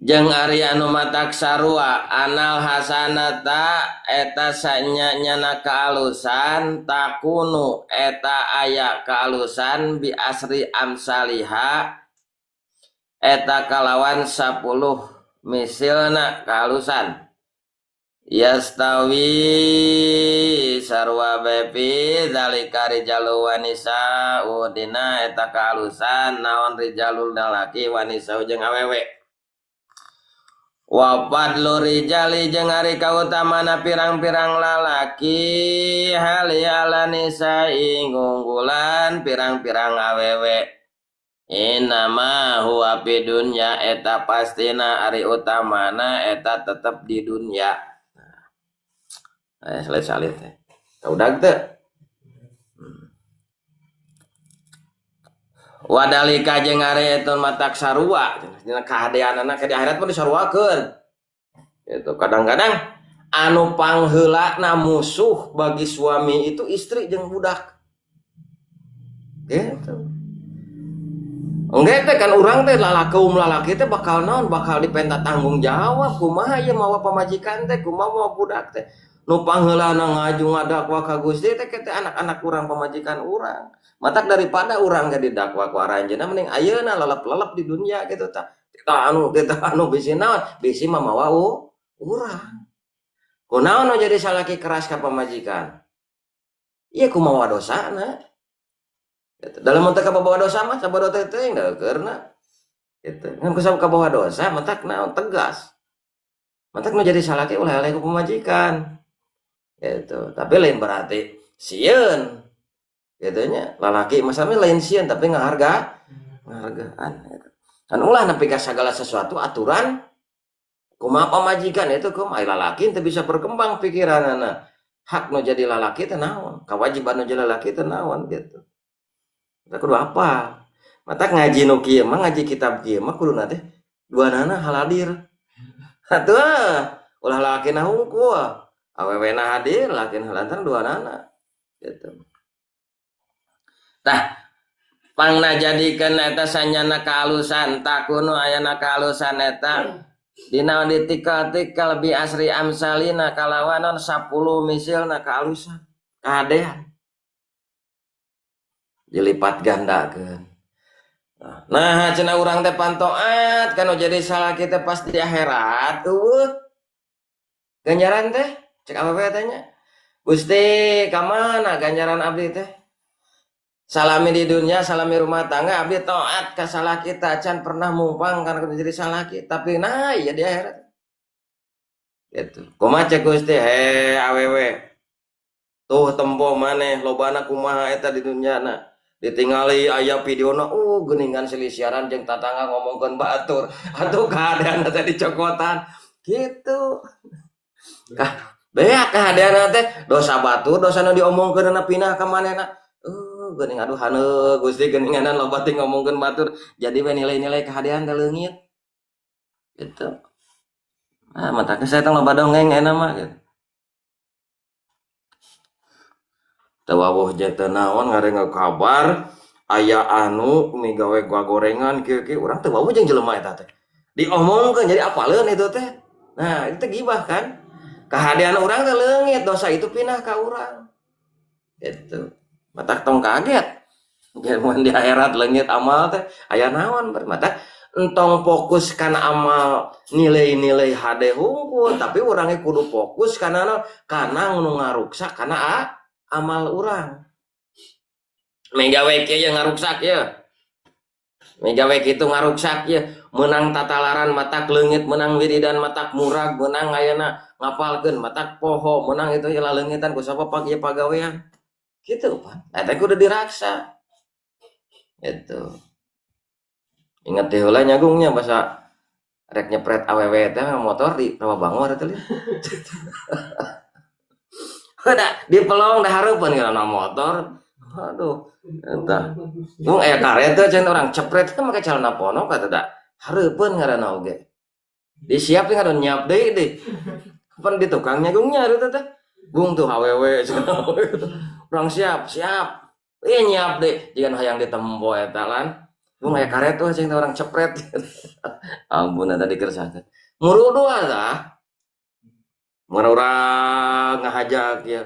jeung ari anu matak sarua anal hasanata eta sanyana kaalusan takunu eta aya kaalusan bi asri amsaliha eta kalawan 10 misilna kaalusan yastawi sarwa bepi zalika rijalu wanisa udina eta kaalusan naon rijalul lalaki wanisa jeung awewe. Wa fadlu rijali jeung ari kautamana pirang-pirang lalaki hali ala nisai ngunggulan pirang-pirang awewe. Inama huwa fi dunya eta pastina ari utamana eta tetep di dunya. Salit teh. Kaudag teh. Wadalika jeung ari eta matak sarua dina kahadeanana ka di akhirat pun disaruakeun. Gitu. Kadang-kadang anu pangheulana musuh bagi suami itu istri jeung budak. Gitu. Engge teh kan urang teh lalaki teh bakal naon bakal dipenta tanggung jawab kumaha ieu mawa pamajikan teh kumaha mawa budak teh. Nu pangheulana ngaju ngadakwa ka Gusti teh teh anak-anak urang pamajikan urang. Matak daripada urang ge didakwa ku aranjeunna mending ayeuna lelep-lelep di dunia gitu tah. Kita anu bisi naon? Bisi mah mawa urang. Kunaon nu jadi salaki keras ka pamajikan? Ieu kumaha dosana. Gitu. Dalam mentek kabawa dosa mah sabada teh teuing da keurna. Gitu. Ngan kusab kabawa dosa matak naon tegas. Matak nu jadi salaki ulah eleh ku pamajikan. Gitu. Tapi lain berarti sieun. Gitunya lalaki masami lain sieun tapi ngahargaan gitu. Kan ulah nepi ka sagala sesuatu aturan kumaha pamajikan itu kumaha lalaki teu bisa berkembang pikiranna. Hak nu jadi lalaki teh naon? Kewajiban nu jadi lalaki teh naon gitu. Kita kudu apa? Matak ngaji nu kieu mah ngaji kitab kieu mah kuduna teh duanana haladir. Atuh ulah lalaki na hungkul. Awewena hadir, laki halantar duanana. Gitu. Tah pangna jadikeun eta sanyana kalusan takunu ayana kalusan eta dina ditikal-tikal bi asri amsalina kalawanan 10 misilna kalusan kahadean dilipat gandakeun. Nah cenah urang teh pantoat kan jadi salah kita pas di akhirat ganjaran teh cek apa tanya Gusti kamana ganjaran abdi teh salami di dunia salami rumah tangga abdi taat ka salah kita can pernah mumpang karena jadi salah kita tapi nah iya di akhirat gitu kumaha cek Gusti awewe tuh tempo maneh lobana kumaha eta di dunia na ditinggali aya videona geuningan silisiaran jeung tatangga ngomongkeun batur atuh keadaan teh dicokotan gitu kah beak keadaan teh dosa batur dosa nu diomongkeun pinah ka manehna geuning aduh haneuh Gusti geuninganan loba teh ngomongkeun batur jadi we nilai-nilai keadaan teh leungit gitu mata ke saya teh loba dongeng enak mah gitu tawawuh jeung teu naon ngarenga kabar aya anu migawe gorengan kieu-kieu urang teu wawuh jeung jelema eta teh diomongkeun jadi apaleun itu teh nah itu gibah kan kehadean urang teh leungit dosa itu pinah ka urang gitu matak tong kaget mun di akhirat leungit amal teh aya naon mata entong fokus kana amal nilai-nilai hade hungkul tapi urangnya kudu fokus kana nu ngaruksak kana amal urang megawe kieu ngaruksak ya megawe kitu ngaruksak ya menang tatalaran matak leungit menang wiridan matak murag menang ayeuna ngapalkeun matak poho menang itu ieu leungitan ku sapapa ieu pagawean gitu Pak eta kudu diraksa gitu ingat teh heula nyagungnya bahasa rek nyepret awewe teh motor di rawa bangor teh udah dipelong dah hareupeun kana motor aduh entah mung aya karet teh cenah urang cepret teh make calana ponok eta da hareupeun ngaranna oge disiap teh ngaran nyiap deui pan di tukang nyagungnya eta teh bung tuh awewe cenah urang siap nyiap deh jigan hayang ditempo eta lan bung aya karet teh cenah urang cepret ampun eta dikersakeun murudu asa mun urang ngahajak ya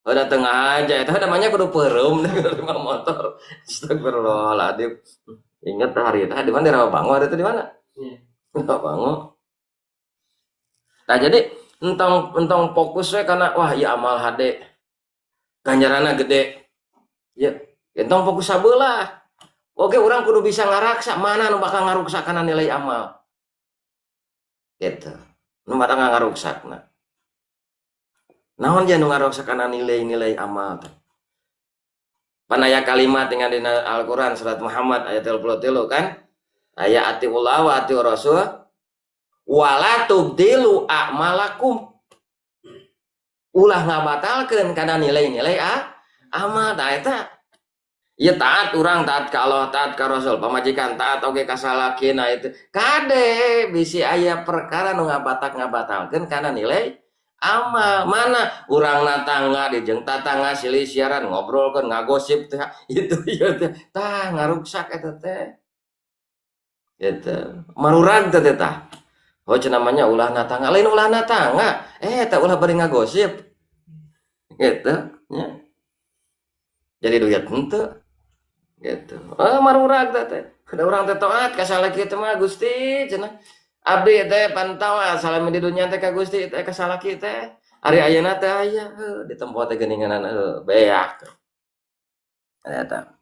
udah tengah aja itu namanya kudu perum nih rumah motor astagfirullahaladzim inget hari itu di mana di Rawabango itu di mana Rawabango nah jadi entong fokus we karena wah ya amal hade ganjaranna gede ya entong fokus sabelah oke orang kudu bisa ngaraksa mana nu bakal ngaruksak kana nilai amal gitu nu bakal ngaruksakna naon jangan ngaroksa kana nilai-nilai amal panaya kalimat dengan dina Al-Quran surat Muhammad ayat 33 kan ayat atiullah wa atiur rasul wala tubdilu a'malakum ulah ngabatalkeun kana nilai-nilai amal da eta ieu taat urang taat ka Allah taat ka Rasul pamajikan taat oge ka salakina itu kade bisi aya perkara nu ngabatalkeun kana nilai amal mana urang natangga di jeung tatangga silih siaran ngobrolkeun ngagosip teh itu ieu teh tah ngaruksak eta teh gitu marurag teh tah oh cenah namanya ulah natangga lain ulah natangga teh ulah bari ngagosip gitu nya jadi duit henteu gitu marurag teh kada urang teh taat ka salaki teh mah Gusti cenah abdi teh pantau salami di dunia teh ka Gusti teh ka salaki teh ari ayeuna teh aya di tempat teh geuninganan beak eta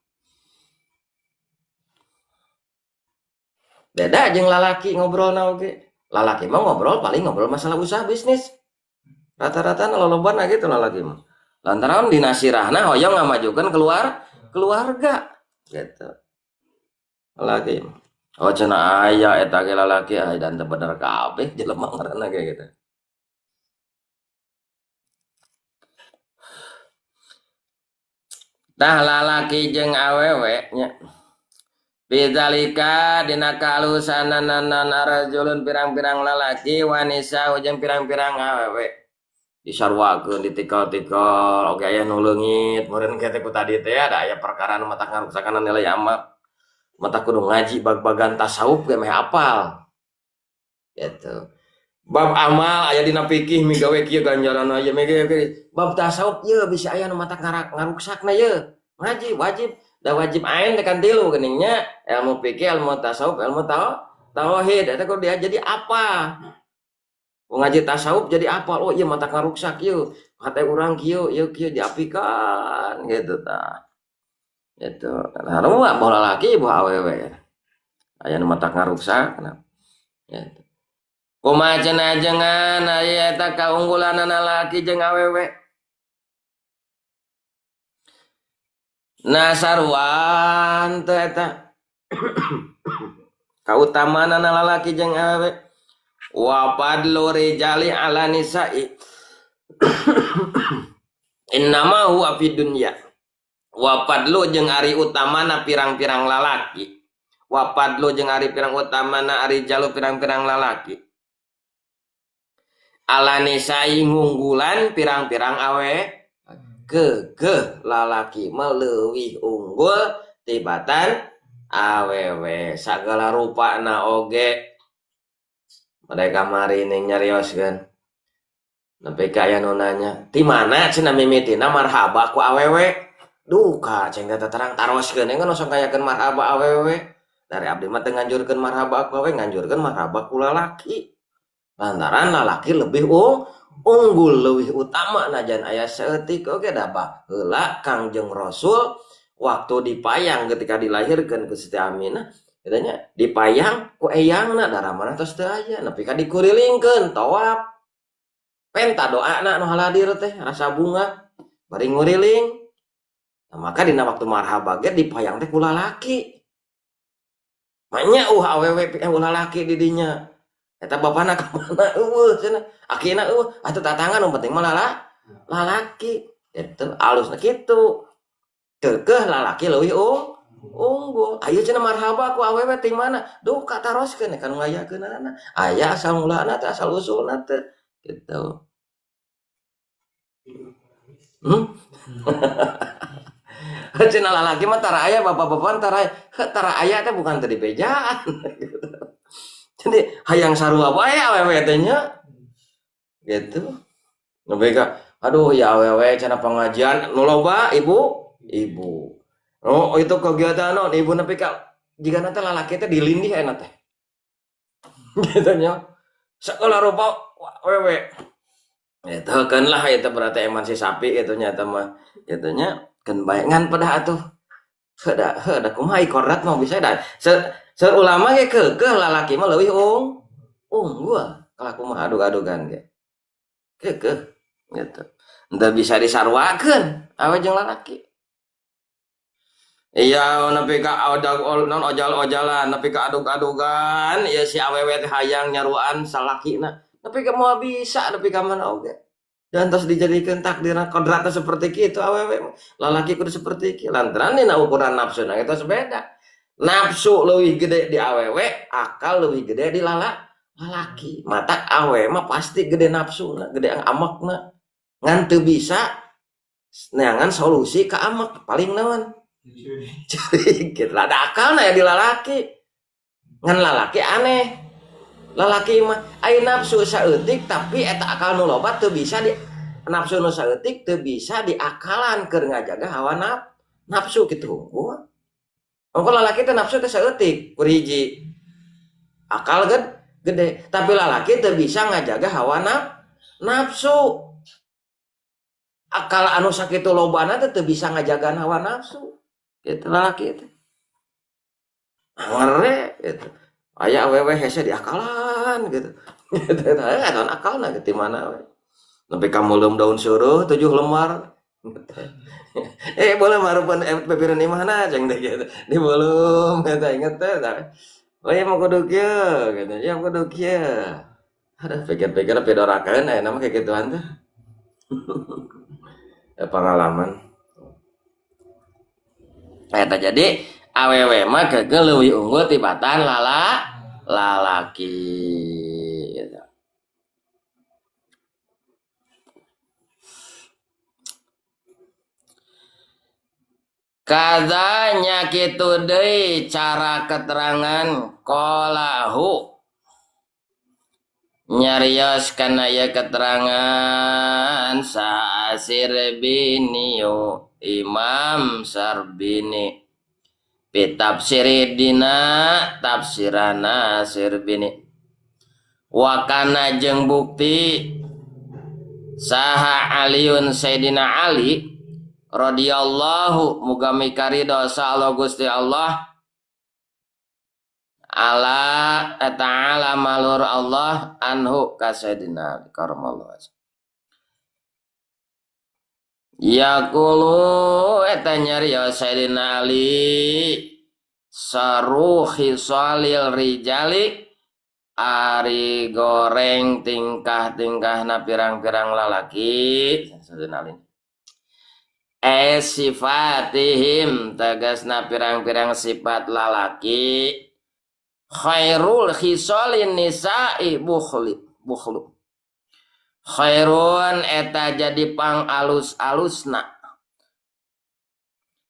beda jeung lalaki ngobrolna oge lalaki mah ngobrol paling ngobrol masalah usaha bisnis rata-rata lolobana gitu lalaki mah lantaran dina sirahna hoyong ngamajukeun keluarga gitu lalaki mah oh cenah aya eta ge lalaki dan teu bener kabeh jelema ngaranna ge gitu. Tah lalaki jeung awewe nya. Bidzalika dina kalusanana rajulun pirang-pirang lalaki wanisa jeung pirang-pirang awewe. disarwakeun ditikal-tikal oge aya nu leungit meureun kieu teh ku tadi teh ada aya perkara nu mata ngaruksakan nilai amal mata kudu ngaji bag-bagan tasawuf ge meh apal gitu. Bab amal aya dina fikih migawe kieu ganjaranna aya bab tasawuf ieu bisa aya nu mata ngaruksakna ieu ngaji wajib da wajib ain tekan 3 geuningnya ilmu fikih ilmu tasawuf ilmu tauhid eta kudu dia jadi apa ngaji tasawuf jadi apa oh iya mata ngaruksak ieu hate urang kieu diapikan gitu tah gitu harua bola laki bola awewe aya nu mata ngaruksak gitu. Kumaha cenah ajengan aya eta kaunggulanana laki jeung awewe nasarwan teh eta kautamanana lalaki jeung awewe wa fadlu rijali ala nisa'i innama huwa fid dunya wa fadlu jeung ari utamana pirang-pirang lalaki wa fadlu jeung ari pirang utamana ari jalu pirang-pirang lalaki ala nisa'i ngunggulan pirang-pirang awe ke lalaki meleuwih unggul tibatan awewe sagala rupana oge mereka mari ning nyarioskeun nepi ka aya nu nanya ti mana cenah mimitina marhaba ku awewe duka ceng eta terang taroskeun engke nosong kayakeun marhaba awewe dari abdi mah teu nganjurkeun marhaba ku awewe nganjurkeun marhaba ku lalaki lantaran lalaki lebih unggul leuwih utama najan aya saeutik oge da baheula Kangjeng Rasul waktu dipayang ketika dilahirkeun ku Siti Aminah katanya dipayang ku eyangna daramana tos teu aya nepi ka dikurilingkeun tawaf penta doana nu haladir teh rasa bunga bari nguriling nah, maka dina waktu marhaba ge dipayang teh ku lalaki manya awewe lalaki di dinya eta bapana ka mana eueuh cenah akina eueuh atuh tatangan nu penting mah lalaki itu alusna kitu keukeuh lalaki leuwih unggul aya cenah marhaba ku awewe ting mana duh kataroskeun kan ngayakeunana aya asal mulana teh asal usulna teh gitu cenah lalaki mah tara aya bapak-bapak tara aya teh bukan teu dibejaan jadi hayang sarua bae awewe teh nya gitu nepi ka aduh ya awewe cenah pengajian nu loba ibu oh itu kegiatan non ibu nepi ka jika nanti lalaki teh dilindih enak teh gitu nya sakola rupa wewe itu kan lah itu berarti emansi sapi itu nyata mah gitu nya kan bayangan pada atuh heuda kumaha ikorat mah bisa da seur ulama ge keukeuh lalaki mah leuwih unggul kalau kumaha adug-adugan ge keukeuh gitu entah bisa disarwakeun awe jeung lalaki iya nepi ka ojal-ojalan nepi ka adug-adugan ya si awewe teh hayang nyaruan salakina nepi ka moal bisa nepi ka mana oge dan terus dijadikeun takdirna kodratna seperti kitu awewe lalaki kudu seperti kitu lantaran dina ukuran nafsuna eta beda nafsu leuwih gede di awewe akal leuwih gede di lalaki mata awewe mah pasti gede nafsuna gede amakna ngan teu bisa neangan solusi ka amak paling naon cari gitu ada akalna ya di lalaki ngan lalaki aneh lalaki mah aya nafsu saeutik tapi eta akal nu loba teu bisa di nafsu nu saeutik teu bisa diakalan keur ngajaga hawa nafsu kitu engko lalaki teh nafsu teh saeutik kur hiji akal gede tapi lalaki teu bisa ngajaga hawa nafsu akal anu sakitu lobana teh teu bisa ngajagaan hawa nafsu gitu lalaki itu ngere gitu aya awewe hese diakalan gitu eta akalna gitu mana we nepi ka meuleum daun seuruh 7 lembar boleh marupan pepireun imahna jeung teh gitu di belum eta inget teh oh ya mau kudu kieu gitu ya kudu kieu ada pikir-pikir pedorakeun aya nama kayak gituan teh pengalaman eta jadi awewe mah keukeuh leuwih unggul tibatan lalaki gitu. Kadanya kitu deui cara keterangan qalahu nyarios kana ya keterangan sa Sirbiniyu Imam Sarbini pitafsiri dina tafsirana Sirbini wakana jeung bukti saha Aliun Sayyidina Ali radhiyallahu muga mikarido sa Allah Gusti Allah ala ta'ala malur Allah anhu ka Sayyidina karamallahu yaqulu eta nyarios Sayyidina Ali saruhi salil rijali ari goreng tingkah-tingkahna pirang-pirang lalaki Sayyidina Ali sifatihim tegasna pirang-pirang sifat lalaki khairul khisalin nisa'i bukhlu khairun eta jadi pang alus-alusna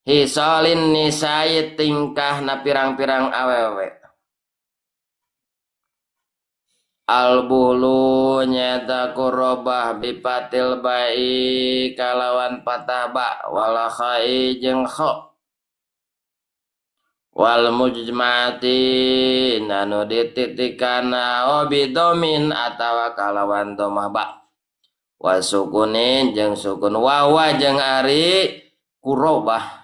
hisalin nisa'i tingkahna pirang-pirang awewe al-buhlu nyata kurobah bipatil bai kalawan pataba wala khai jeung kha wal mujmati nanu dititikana obidomin atawa kalawan domah ba wasukunin jeung sukun wawa jeung ari kurobah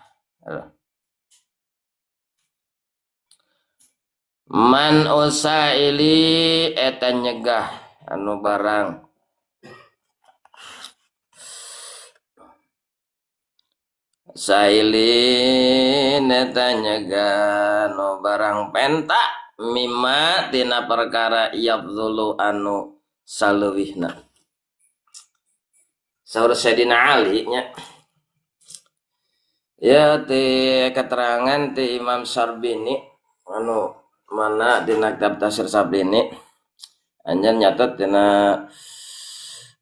man usaili eta nyegah anu barang sailin eta nyegah anu barang penta mimma tina perkara yabdulu anu saleuwihna saur Sayyidina Ali nya ya ti keterangan ti Imam Sarbini anu mana dina kitab tafsir Sarbini anjeun nyatet dina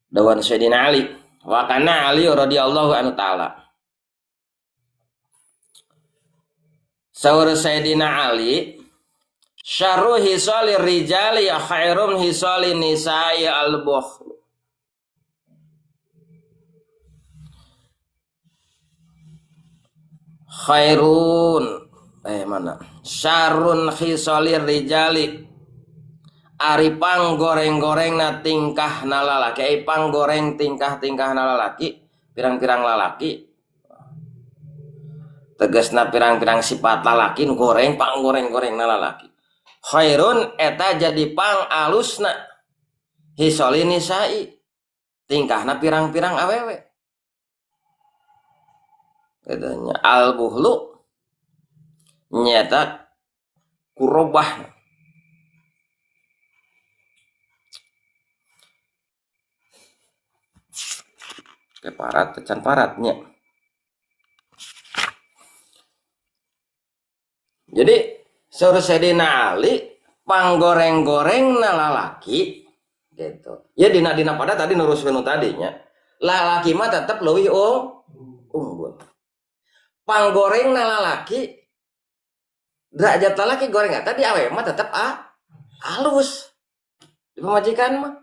dawan Sayyidina Ali wa kana Ali radhiyallahu anhu ta'ala saur Sayyidina Ali syarru hisali rijali khairum hisali nisa'i al-bukhl khairun mana syarrun khisalir rijali ari panggoreng-goreng na tingkah na lalaki ai panggoreng tingkah-tingkah na lalaki pirang-pirang lalaki tegasna pirang-pirang sifat lalaki nu goreng panggoreng-goreng na lalaki khairun eta jadi pang alusna hisali nisai tingkahna pirang-pirang awewe katanya al-buhlu nyata kurobah keparat tecan paratnya jadi saur Sayyidina Ali panggoreng-goreng na lalaki gitu ya dina pada tadi nuruskeun tadinya lalaki mah tetep leuwih unggul panggoreng na lalaki derajat lalaki goreng tadi awe mah tetap halus di pemajikan mah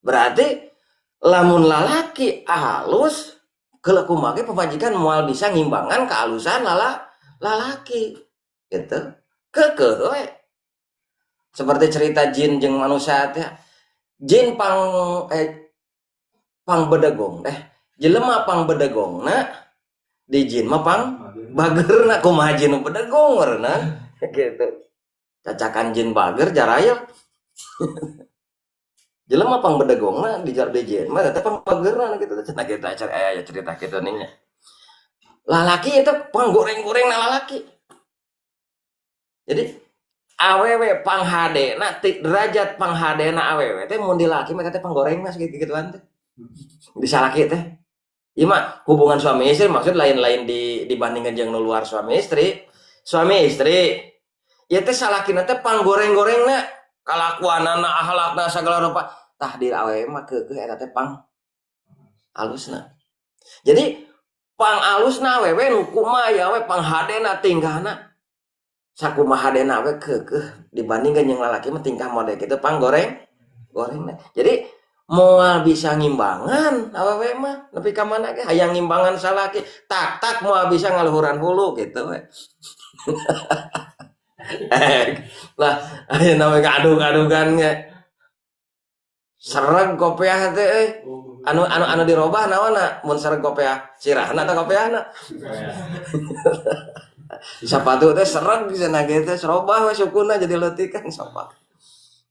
berarti lamun lalaki halus kalau kumaha pemajikan moal bisa ngimbangan kehalusan lalaki gitu kekeh we seperti cerita jin jeung manusia teh jin pang bedegong jelema pang bedegongna di jin mah pang bagerna kumaha jin bedegongna gitu cacakan jin bager jaraya jelema pang bedegongna di jin mah eta pang bagerna gitu cenah kita aya cerita kitu nih lalaki itu pang goreng-goreng na lalaki jadi awewe pang hadena derajat pang hadena awewe teh mun di laki mah teh pang goreng mah gitu-gituan teh bisa laki teh ieu mah hubungan suami istri maksud lain-lain dibandingkan jeung nu luar suami istri ya teh salakina teh pang goreng-gorengna kalakuanana akhlakna sagala rupa tah di awewe mah keukeuh eta teh pang halusna jadi pang alusna awewe nu kumaha we panghadena tingkahna sakumaha hadena we keukeuh dibandingkeun jeung lalaki mah tingkah model kitu pang goreng. Jadi moal bisa ngimbangan awewe mah nepi ka mana ge hayang ngimbangan salaki tak moal bisa ngaluhuran hulu gitu we. Lah ayeuna we ngadug-adugan ge sereg kopiah teh anu dirobah naonna mun sereg kopiah sirahna teh kopiahna sapatu teh sereg cenah ge teh serobah we sukuna jadi leutikan sapatu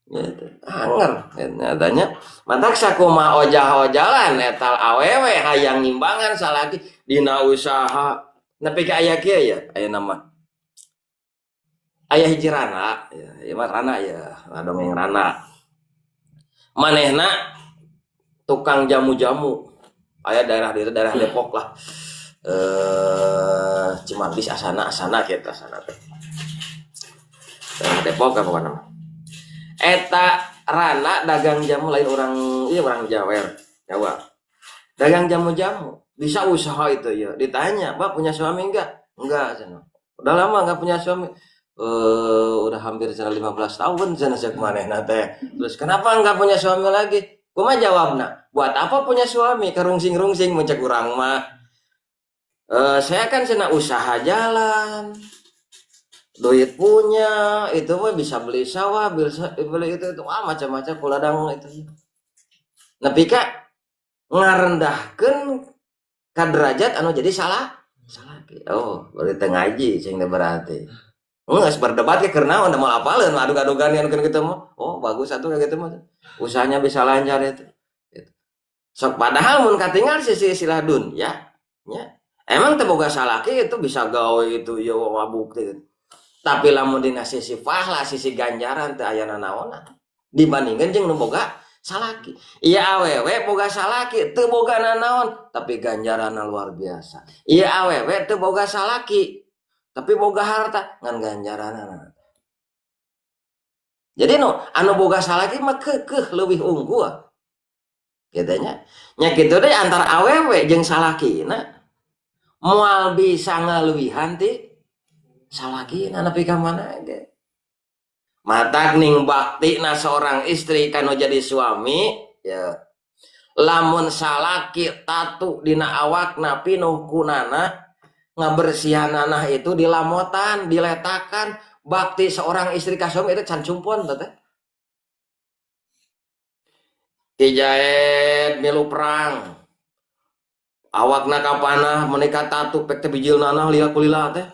gitu. Anger adanya mantak sakumaha ojah-ojalan etal awewe hayang ngimbangan salaki dina usaha nepi ka aya kieu ya aya nama aya hiji rana ya ieu mah rana ya dongeng rana manehna tukang jamu-jamu aya daerah Depok lah Cimanggis asana kitu asana teh daerah Depok apa nama eta rana dagang jamu lain orang Jawer Jawa dagang jamu-jamu bisa usaha itu ya ditanya Pak punya suami enggak cenah udah lama enggak punya suami udah hampir 15 tahun cenah sak manehna teh terus kenapa enggak punya suami lagi kumaha jawabna buat apa punya suami kerungsing-rungsing mencek urang mah saya kan cenah usaha jalan duit punya itu mah bisa beli sawah beli itu macam-macam puladang itu nepi ka ngarendahkeun ka derajat anu jadi salah oh berarti teu ngaji cing berarti geus berdebat ke keur naon mau apaleun adug-adugan anu kitu mah oh bagus atuh kayak gitu mah usahanya bisa lancar itu sok padahal mun katingal sisi istilah dunya nya emang teu boga salaki itu bisa gawe itu ya mabuk teh tapi lamun dina sisi pahala sisi ganjaran teh aya naonna dibandingkeun jeung nu boga salaki ieu awewe boga salaki teu boga naon tapi ganjaranna luar biasa ieu awewe teu boga salaki tapi boga harta ngan ganjaranna jadi anu boga salaki mah keukeuh leuwih unggul kitu nya nya kitu deui antara awewe jeung salakina moal bisa ngaleuwihan ti salakina nepi ka mana ge matak ning baktina seorang istri kanu jadi suami ya lamun salaki tatu dina awakna pinuh kunana ngabersihanana itu dilamotan diletakan bakti seorang istri ka suami itu can cumpon teh tijaet milu perang awakna ka panah menika tatu pek teh bijil nanah liha kulila teh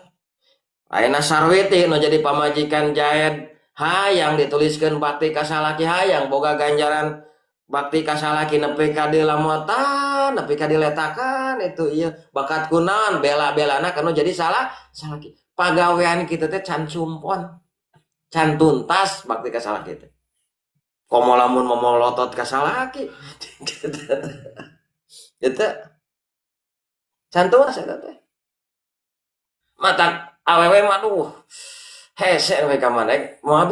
ayeuna sarwiti nu jadi pamajikan jaed hayang dituliskeun bakti ka salaki hayang boga ganjaran bakti ka salaki nepi ka dilamotan nepi ka diletakan itu ieu bakat kunaon bela-belana kanu jadi salaki pagawean kitu teh can cumpon can tuntas bakti ka salaki teh komo lamun momolotot ka salaki itu can tuntas eta teh mata awewe maduh hese we ka maneh moal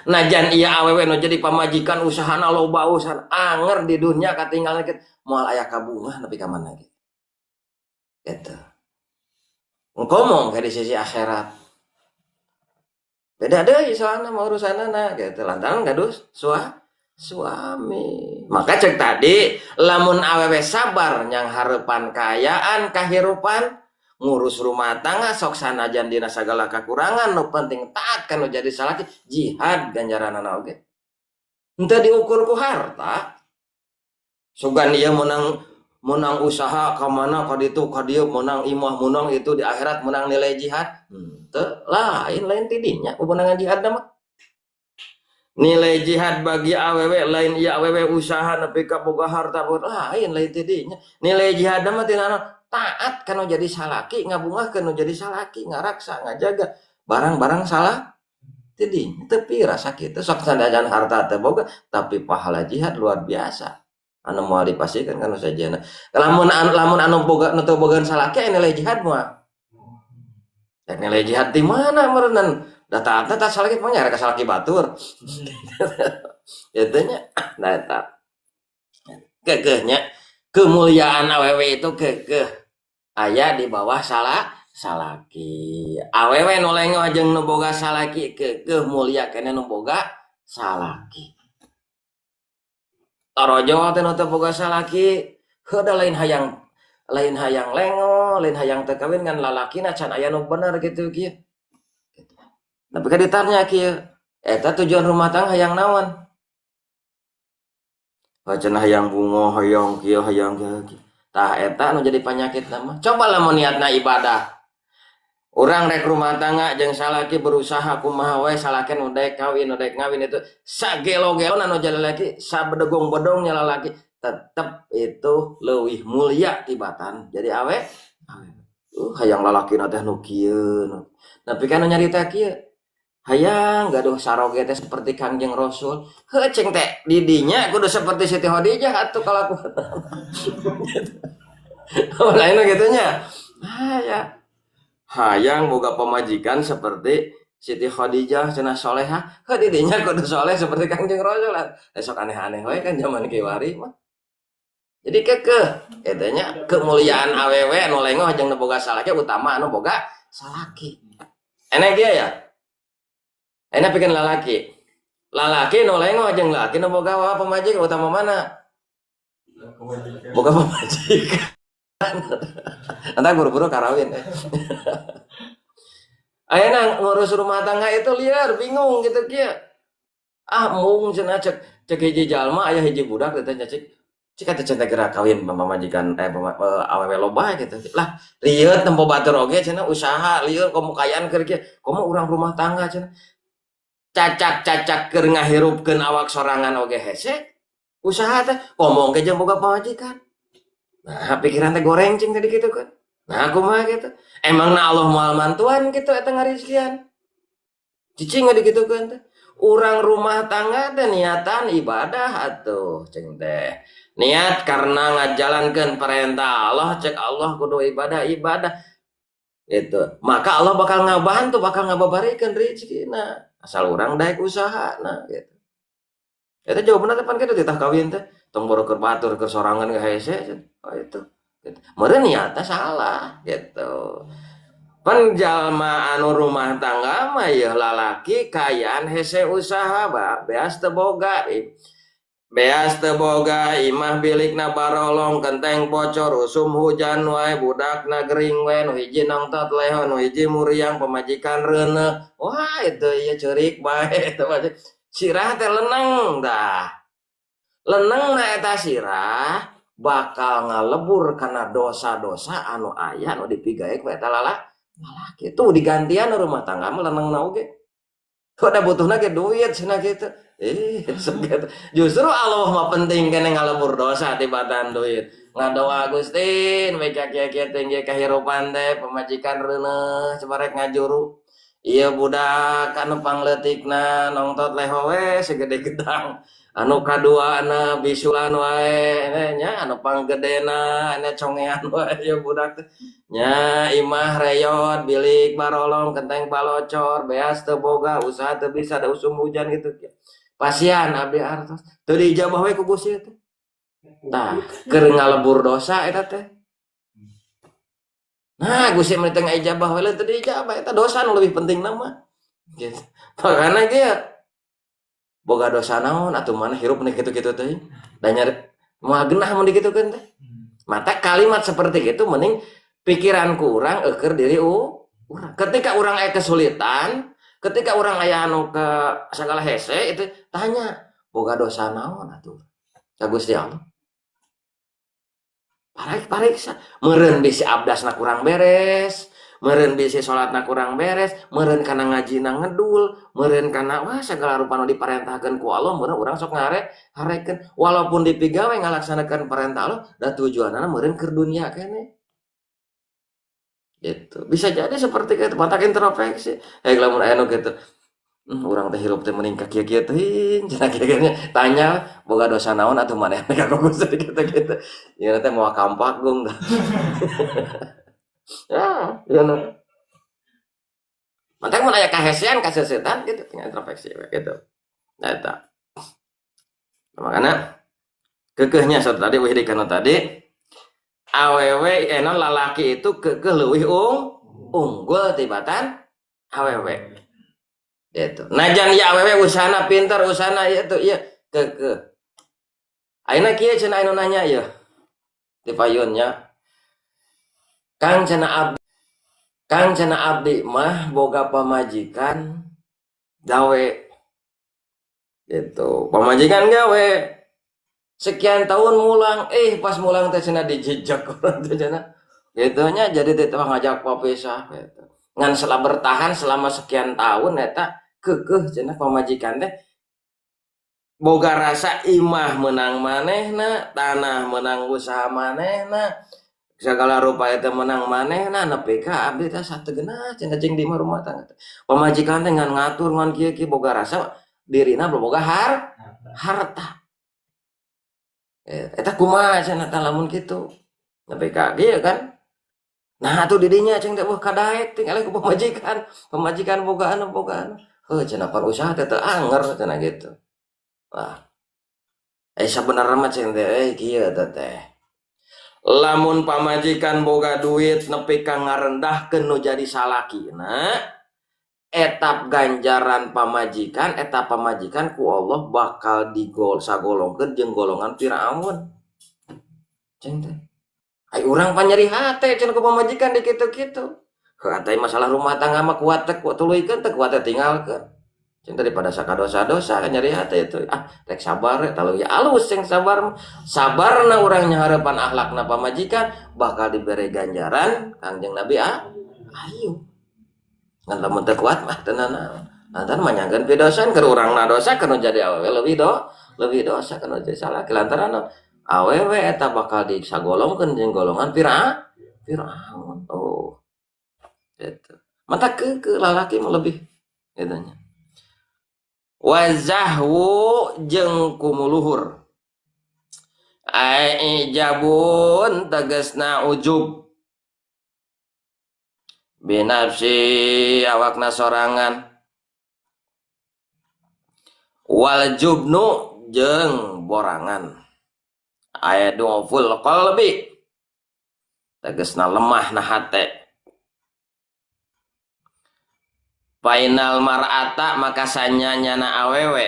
najan ieu awewe nu jadi pamajikan usahana loba usaha anger di dunya katinggalan moal aya kabungah nepi ka maneh gitu ngomong ka di sisi akhirat beda deui soalna mah urusanana gitu lantaran gaduh suami maka cek tadi lamun awewe sabar nyang hareupan kaayaan kahirupan ngurus rumah tangga sok sanajan dina sagala kakurangan nu penting taat kana jadi salaki jihad ganjaranana oge henteu diukur ku harta sugan ieu menang usaha ka mana ka ditu ka dieu menang imah menang itu di akhirat menang nilai jihad henteu lain tidinya ubeunangan jihad mah nilai jihad bagi awewe lain ieu awewe usaha nepi ka boga harta lain tidinya nilai jihad mah tina taat kanu jadi salaki ngabungah kanu jadi salaki ngaraksa ngajaga barang-barang salah jadi tapi rasa kitu sok sanajan harta teh boga tapi pahala jihad luar biasa anu moal dipasikeun kanu sajana lamun anu boga nu teu bogaan salaki nilai jihad mah nilai jihad di mana meureun da taat salaki mah nyara ka salaki batur eta nya nah eta keukeuhnya kemuliaan awewe itu keukeuh aya di bawah salaki. Awewe nu lengoh jeung nu boga salaki ke mulia kene nu boga salaki. Torojo teh nu teu boga salaki, heuda lain hayang lengo, lain hayang teu kawin ngan lalakina can aya nu bener kitu kieu. Tapi kan ditanya kieu, eta tujuan rumah tangga hayang naon? Cenah hayang bungo, hayang kieu, hayang kieu. Tah eta nu jadi penyakit nama. Coba lamun niatna ibadah. Urang rek rumah tangga jeung salaki berusaha kumaha we salaken udah kawin itu sagelo-gelona nu jalaki sabedegong-bedongnya lalaki tetep itu leuwih mulia tibatan. Jadi awe hayang lalakina teh nu kieu. Tapi kan nyarita kieu. Hayang gaduh saroge teh seperti Kangjeng Rasul. Heuh ceng teh didinya kudu seperti Siti Khadijah atuh kalakuan. Lain gitu nya. Hayang boga pemajikan seperti Siti Khadijah cenah solehah. Heuh didinya kudu soleh seperti Kangjeng Rasul. Esok aneh-aneh we kan zaman kiwari mah. Jadi kekeh eta nya kemuliaan awewe anu lengoh jeung nu boga salaki utama anu boga salaki. Enak dia ya? Enak bikin lalaki nu lengoh jeung laki nu boga pemajikan utama mana? Boga pemajikan. Entah buru-buru karawin. Ayeuna ngurus rumah tangga itu liar, bingung gitu kieu. Mung cenah cek hiji jalma aya hiji budak teh nya cik atuh cenah geura kawin pamajikan awewe loba gitu. Lah lieur tempo batur oge cenah usaha lieur komo kayaan keur kieu. Komo urang rumah tangga cenah cacak-cacak keur ngahirupkeun awak sorangan oge hese usaha teh ngomong ke jeung boga pamajikan. Nah pikiran teh goreng cing tadi gitu kan. Nah kumaha gitu. Emangna Allah moal mantuan gitu eta ngarizkian. Cicing digitukeun teh. Urang rumah tangga teh niatan ibadah atuh cing teh. Niat karena ngajalankeun perintah Allah, cek Allah kudu ibadah itu. Maka Allah bakal ngabantu, bakal ngababarikeun rezekina. Asal urang daek usaha nah gitu. Eta jawabanna teh pan kitu titah kawin teh tong boro keur batur keur sorangan ge hese itu. Gitu. Meureun niatna salah gitu. Pan jalma anu rumah tangga mah ya lalaki kayaan hese usaha beas teu boga. Beas teu boga imah bilikna barolong kenteng bocor usum hujan wae budakna gering wae nu hiji nongtot leho nu hiji muriang pamajikan reuneuh. Wah itu ieu ceurik bae eta mah sirah teh leneng dah. Lenengna eta sirah bakal ngalebur kana dosa-dosa anu aya anu dipigawe ku eta lalaki. Itu digantian rumah tangga mah lenengna oge. Udah butuhna ge duit cenah kitu. Justru Allah mah penting kene ngalebur dosa tibatan duit. Ngadoa Gustin we kieu-kieu tinggi kahirupan teh pamajikan reuneuh sabarek ngajuru. Ieu budak anu pangleutikna nongtot leho we segede gedang. Anu kaduana bisulan wae nya anu panggedena nya congean wae ieu budak teh. Nya imah reyot bilik barolong kenteng balocor beas teu boga usaha teu bisa da usum hujan gitu. Pasian abdi artos teu dijabah we ku Gusti teh. Tah keur ngalebur dosa eta teh. Nah Gusti mah teu ngajabah we teu dijabah eta dosa nu leuwih penting mah. Gitu. Makana ge boga dosa naon atuh mana hirup nih kitu-kitu teh. Da nyari moal geunah mun digitukeun teh. Mata kalimat seperti itu mending pikiranku urang eukeur diri urang. Ketika urang aya kesulitan, ketika orang aya anu ke sagala hese itu tanya boga dosa naon atuh ka Gusti Allah. Pariksa meureun bisi abdasna kurang beres, meureun bisi salatna kurang beres, meureun kana ngajina ngedul, meureun kana wah sagala rupa nu diparentahkeun ku Allah meureun urang sok ngarekeun walaupun dipigawe ngalaksanakeun perintah Allah da tujuanna meureun keur dunia keneh. Gitu. Bisa jadi seperti itu matak introspeksi. Lamun aya nu kitu. Urang teh hirup teh mending ka kieu-kieu teuing cenah kieu tanya boga dosa naon atuh maneh ka Gusti gitu-gitu. Ieu teh moal kampakgung. Ya nu. Matak mun aya kahesean kasesetan gitu tinggal introspeksi gitu. Nah eta. Makana keukeuhnya tadi wih kana tadi awewe lalaki itu leuwih unggul tibatan awewe itu. Najan ya awewe usahana pintar usahana itu iya ayeuna kieu cenah anu nanya ya di payunnya Kang cenah abdi mah boga pamajikan gawe gitu. Pamajikan gawe sekian tahun mulang pas mulang teh cenah dijejak urang teh cenah. Gitu nya jadi teh ngajak papisah gitu. Ngan setelah bertahan selama sekian tahun eta keukeuh cenah pamajikan teh boga rasa imah menang manehna, tanah menang usaha manehna, segala rupa itu menang manehna nepi ka abdi teh sategeuna cenah jeung di rumah tangga. Pamajikan teh ngan ngatur ngan kieu boga rasa dirina boga harta. Eta kumaha cenah tah lamun kitu. Nepi ka kieu kan. Nah atuh didinya cenah teh kadaek tinggal ku pamajikan. Pamajikan boga anu. Heuh cenah pan usaha teh teu anger cenah gitu. Wah. Sabenerna mah cenah teh kieu teh. Lamun pamajikan boga duit nepi ka ngarendahkeun nu jadi salakina etap ganjaran pamajikan ku Allah bakal sagolongkeun jeung golongan Firaun ceng teh ai urang panyeri hate cenah ku pamajikan di kitu-kitu heuh masalah rumah tangga mah kuat teh tuluykeun teh kuat teh tinggalkeun ceng daripada sakadosa-dosa nyeri hate itu rek sabar talu ya alus ceng sabarna urang nyahareupan akhlakna pamajikan bakal diberi ganjaran Kangjeng Nabi ayo ngan lamun teu kuat mah teu naon lantaran manyangkeun pidosan keur urangna dosa kana jadi awewe leuwih dosa kana jadi salah lantaran awewe eta bakal disagolongkeun jeung golongan Firaun gitu mata ke lalaki mah lebih gitu nya wa zahwu jeung kumuluhur ijabun tegasna ujub binafsi awakna sorangan wal jubnu jeung borangan ayaduful qalbi tegasna lemahna hate painal mar'ata maka sanyanyana awewe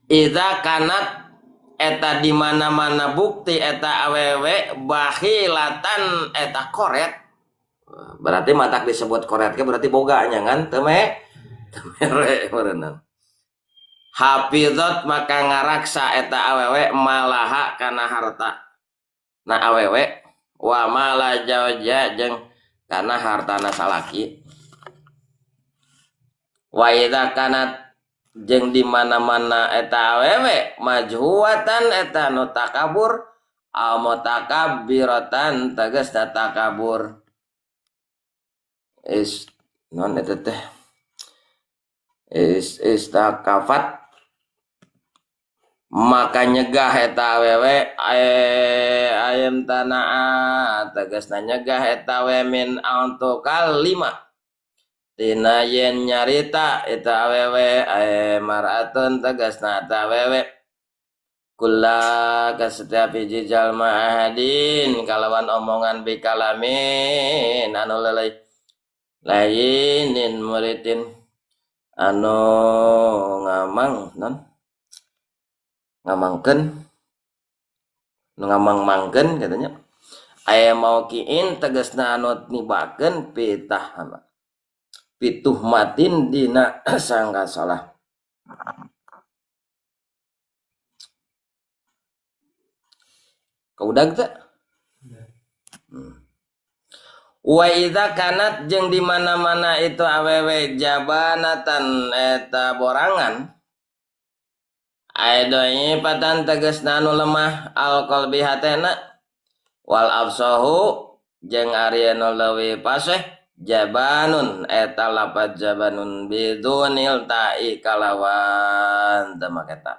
idza kanat eta di mana-mana bukti eta awewe bakhilatan eta koret berarti matak disebut koret ke berarti boganya kan temere berenang hafizat maka ngaraksa eta awewe malaha kana harta na awewe wa mala jawja jeung kana hartana salaki wa idza kanat jeung di mana-mana eta awewe majhuwatan eta nu takabur au mutakabbiratan tegasna takabur non eta teh istakafat maka nyegah eta awewe ayam tanaa tegasna nyegah eta we min untuk kalima tina yen nyarita eta awewe maratun tegasna eta awewe kula ka setiap hiji jalma ahadin kalawan omongan bikalamin anu lelai lainin muridin anu ngamangkeun katanya aya mau kiin tegasna anu nibakeun pituh matin dina sangka salah kaudag teh wa idza kanat jeung di mana-mana itu awewe jabanatan eta borangan aidoi patan tegasna anu lemah alqalbi hatena wal absahu jeung ari anu leuwih paseh jabanun eta lapat jabanun bidunil ta'i kalawan tamaketa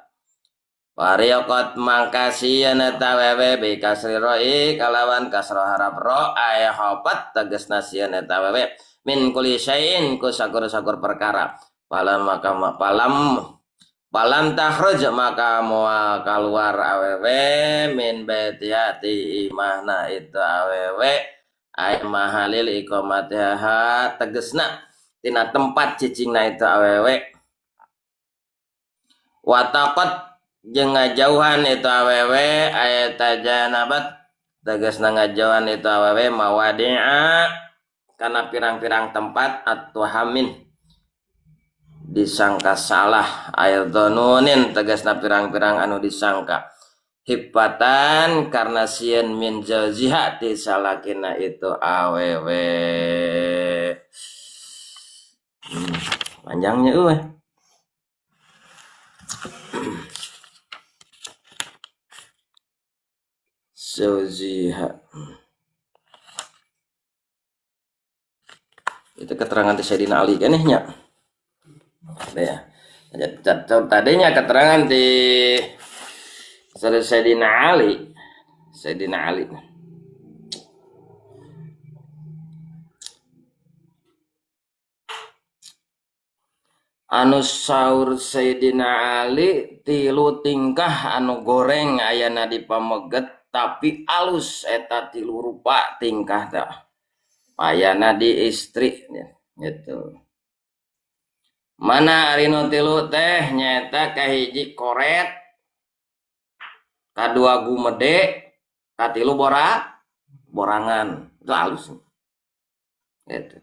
Wariyokot mangkasian eta wewe bi kasri roi kalawan kasro harap ro aya hopat tegasna sieun eta wewe min kulli syai'in ku sakur-sakur perkara palam Balam takhruj maka moal keluar awewe min baitiha ti imahna itu awewe ay mahalil iqamatiha tegesna tina tempat cicingna itu awewe wataqat jeung ngajauhan itu awewe ayat tajanabat tegesna ngajauhan itu awewe mawadi'a kana pirang-pirang tempat at-tuhamin disangka salah ayadzanunin tegasna pirang-pirang anu disangka hibatan karena sieun min jauziha ti salakina itu awewe panjangnya jauziha itu keterangan di Sayyidina Ali kan nya ya. Tadinya keterangan di Sayyidina Ali. Anu saur Sayyidina Ali tilu tingkah anu goreng ayana dipameget tapi alus eta tilu rupa tingkah teh. Ayana di istri gitu. Mana arino tilu teh nyata kahiji koret, kadua gumede, katilu borangan. Itu halus. Gitu.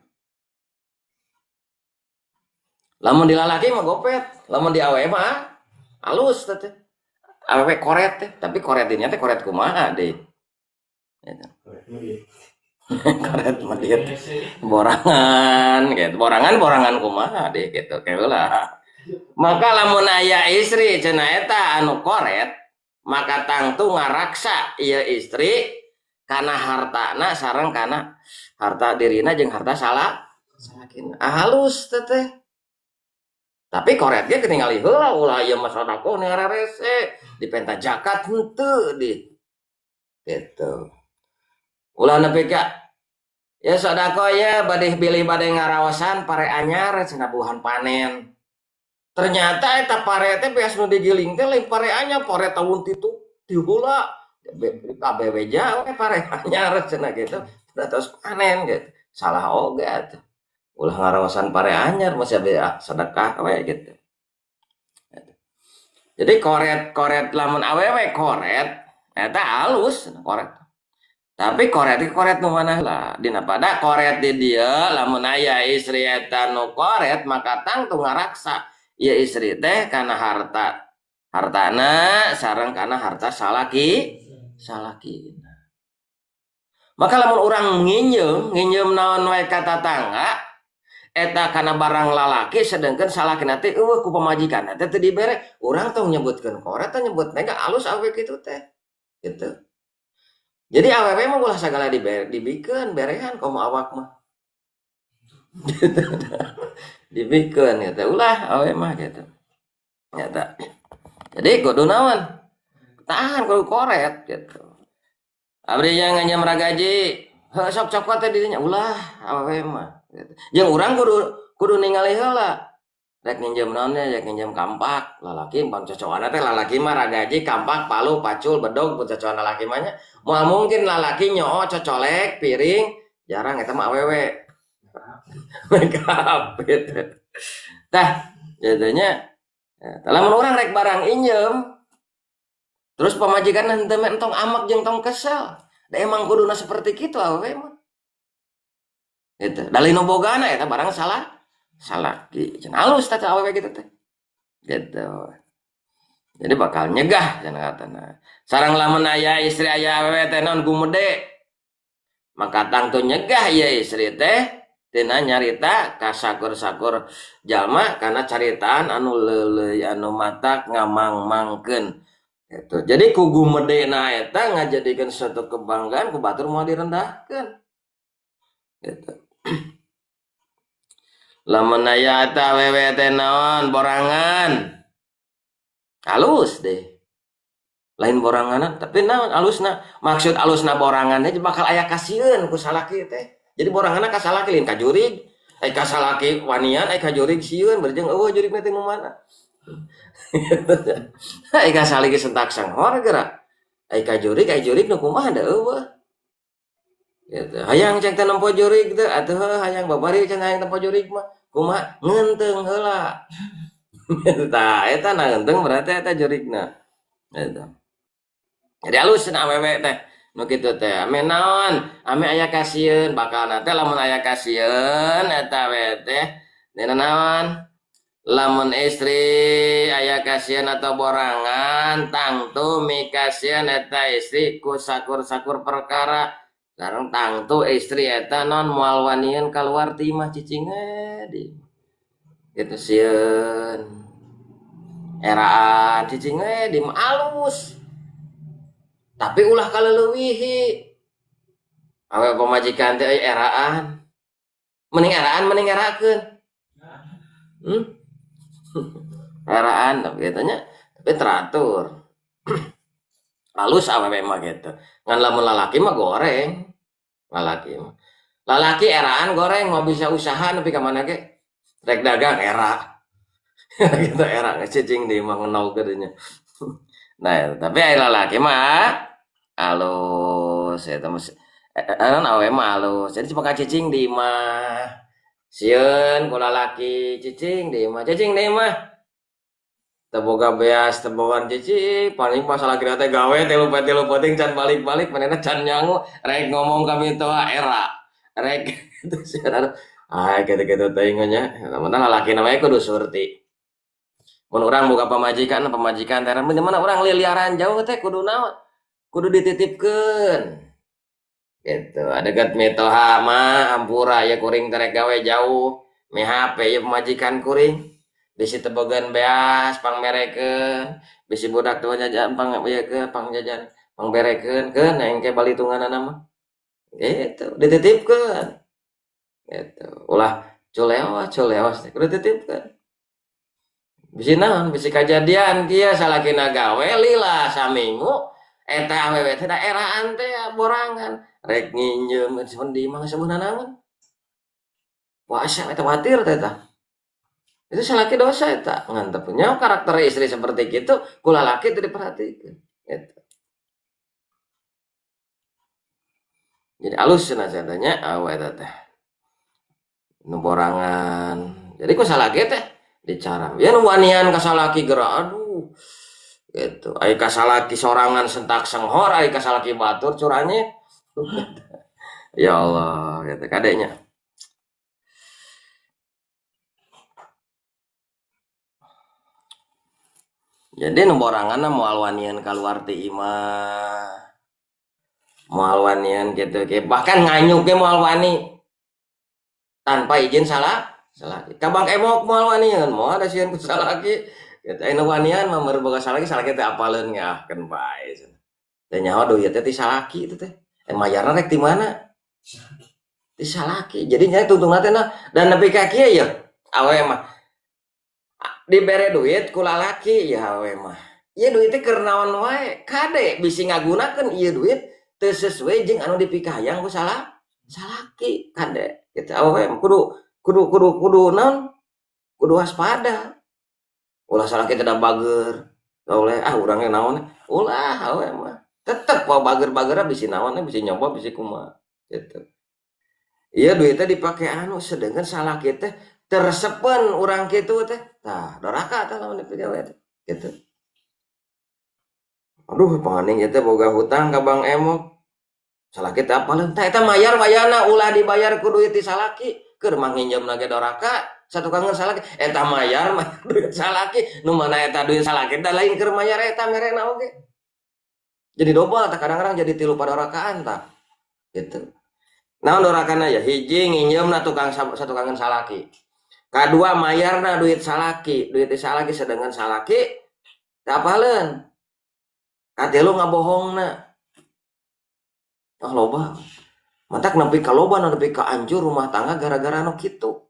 Lamun di lalaki mah gopet, lamun di awewe mah halus teh. Awewe koret teh, tapi koret ini teh koret kumaha deh. Gitu. Koret melihat borangan gitu borangan kumaha deh gitu kayak maka lamun aya istri cenah eta anu koret maka tangtu ngaraksa ieu istri kana hartana sareng kana harta dirina jeung harta salakina halus teh tapi koret ge ketinggali heula ulah ieu mah sodaqoh nu rarese dipenta zakat henteu di gitu ulah nepi ka ya sodaqoh ya badih bilih badih ngarawasan pare anyar cenah buhan panen ternyata eta pare teh beas nu digiling teh lain pare anyar pare tahun titu ti heula abewe jauh pare anyar cenah gitu terus panen gitu salah oge atuh ulah ngarawasan pare anyar masih aya sedekah we gitu jadi koret lamun awewe koret eta halus koret tapi koret nu mana lah dina pada koret di dia lamun aya istri eta nu koret maka tangtu ngaraksa ieu istri teh kana hartana sareng kana harta salakina maka lamun urang nginjem naon wae ka tatangga eta kana barang lalaki sedengkeun salakina teh eueuh ku pamajikan teh teu dibere urang tong nyebutkeun koret teh nyebut nega alus awe kitu teh gitu. Jadi awewe mah ulah sagala dibikeun berehan komo awak mah. Dibikeun eta ulah awewe mah gitu. Nyata. Jadi kudu naon? Tahan kudu koret gitu. Abdi nya nganyam ragaji, heuh sok cokot teh didinya ulah awewe mah gitu. Jeung urang kudu ningali heula. Rek nginjem naon ya nginjem kampak lalaki pan cocokan teh lalaki mah ragaji kampak palu pacul bedog cocokan lalaki mah nya moal mungkin lalaki nyoo cocolek piring jarang eta mah awewe makeup gitu tah jadinya lamun urang rek barang injem terus pamajikan henteu entong amak jeung tong kesel da emang kuduna seperti kitu awewe mah gitu dalih nu bogana eta barang salah salaki cenah halus teh awewe gitu teh gitu jadi bakal nyegah cenah katana sareng lamun aya istri aya awewe teh naon gumede maka tangtu nyegah ieu istri teh tina nyarita ka sakur-sakur jalma kana caritaan anu leuleuy anu matak ngamang-mangkeun gitu jadi ku gumedena eta ngajadikeun suatu kebanggaan ku batur moal direndahkeun gitu lamun aya eta awewe teh naon borangan halus deh lain borangan tapi naon halusna maksud halusna borangan teh bakal aya kasieun ku salaki teh jadi boranganna ka salaki lain ka jurig ka salaki wanian ka jurig sieun berjeng eueuh jurig teh nu mana Ai ka saligi sentak sanghor geura. Ai jurig nu kumaha da eueuh. Gitu. Hayang cek teh nempo jurig teh atuh hayang babari cenah hayang tempo jurig mah. Kumaha ngeunteung heula. Tah eta na ngeunteung berarti eta jurigna. Gitu. Jadi halus cenah awewe teh. Nu kitu teh ame naon? Ame aya kasieun bakalna teh lamun aya kasieun eta we teh dina naon? Lamun istri aya kasieun atau borangan tangtu mikasieun eta istri ku sakur-sakur perkara sareng tangtu istri eta non moal wanieun kaluar ti imah cicing di kitu sieun eraan cicing di mah alus tapi ulah kaleuweuhi awe pamajikan teh eraan mending erakeun eraan tapi katanya tapi teratur halus awewe mah gitu ngan lamun lalaki mah goreng lalaki eraan goreng mau bisa usaha nepi ka mana ge rek dagang era gitu era ngecicing di mah ngenau gedenya nah tapi aya lalaki mah halus eta mah awe mah halus jadi cipaka cicing di mah sieun ku lalaki cicing di mah teboga beas tebogan cicing paling masalah kira teh gawe telu penting can balik manehna can nyangu rek ngomong ka mitoa era rek gitu sieun gitu teh nya lamun lalaki na we kudu surti mun urang boga pamajikan teh mana urang liliaran jauh teh kudu naon kudu dititipkeun gitu adegat mitoha mah ampura ya kuring terek gawe jauh me HP ya pemajikan kuring bisi tebogan beas pangmerekeun bisi budak tua jajan pang ieu ke pangjajan pangberekeun keun engke balitunganana mah gitu dititipkeun gitu ulah culeos teh kudu dititipkeun bisi naon bisi kajadian kieu salakina gawe lila saminggu eta awewe teh daeraan teh borangan rek nginjem di mah sebenarnya naon puasa eta watir teh tah itu salaki dosa eta ngan teu punya karakter istri seperti kitu ku lalaki teu diperhatikeun gitu. Jadi alus cenah catanya awe eta teh nu borangan jadi ku salaki teh dicara ya nu wanian ka salaki geura aduh gitu ai ka salaki sorangan sentak senghor ai ka salaki batur curanye ya Allah gitu kadenya jadi nu boranganna moal wanian kaluar ti imah moal wanian gitu bahkan nganyuk ge moal wani tanpa izin salaki kabang emok moal wanian moal ada sieun ku salaki gitu anu wanian mah meureun boga salaki teh apaleun ngahkeun bae teh nyaho duit teh ti salaki itu teh mayarna rek ti mana ti salaki jadi nya tungtungna teh nah dan nepi ka kieu ya awewe mah dibere duit ku lalaki ya awewe mah ieu duit teh keur naon wae kade bisi ngagunakeun ieu duit teu sesuai jeung anu dipikayang ku salaki kade gitu awewe kudu naon kudu waspada ulah salaki teh da bager oleh urang ge naon ulah awewe mah tetep wa bager-bageura bisi naon bisi nyoba bisi kumaha gitu ieu duit teh dipake anu sedengkeun salaki teh tersepen urang kitu teh tah doraka tah lamun dipigawe teh gitu aduh panganing ieu teh boga hutang ka Bang Emok salaki teh apaleun tah eta mayar wayana ulah dibayar ku duit ti salaki keur manginjemna ge doraka satukangeun salaki eta mayar duit salaki nu mana eta duit salaki da lain keur mayar eta merena oge jadi dobel tah kadang-kadang jadi 3 padorakaan tah gitu naon dorakana ya hiji nginjemna satukangeun salaki kadua mayarna duit salaki sedangkan salaki teu apaleun katilu ngabohongna loba matak nepi ka loba nepi ka anjur rumah tangga gara-gara anu kitu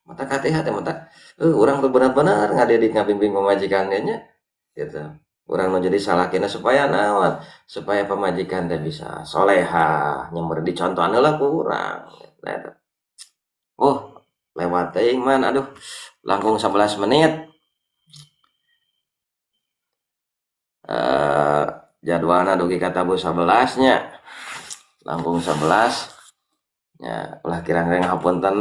matak hati-hati matak urang teh bener-bener ngadidik ngabimbing pamajikan nya gitu urang nu jadi salakina supaya naon supaya pamajikan teh bisa solehah nyamber dicontohan heula ku urang nah, lewat teuing man aduh langkung 11 menit jadwalna dugi ka tabu 11 nya. Langkung 11 nya ulah kirang-kirang hapunten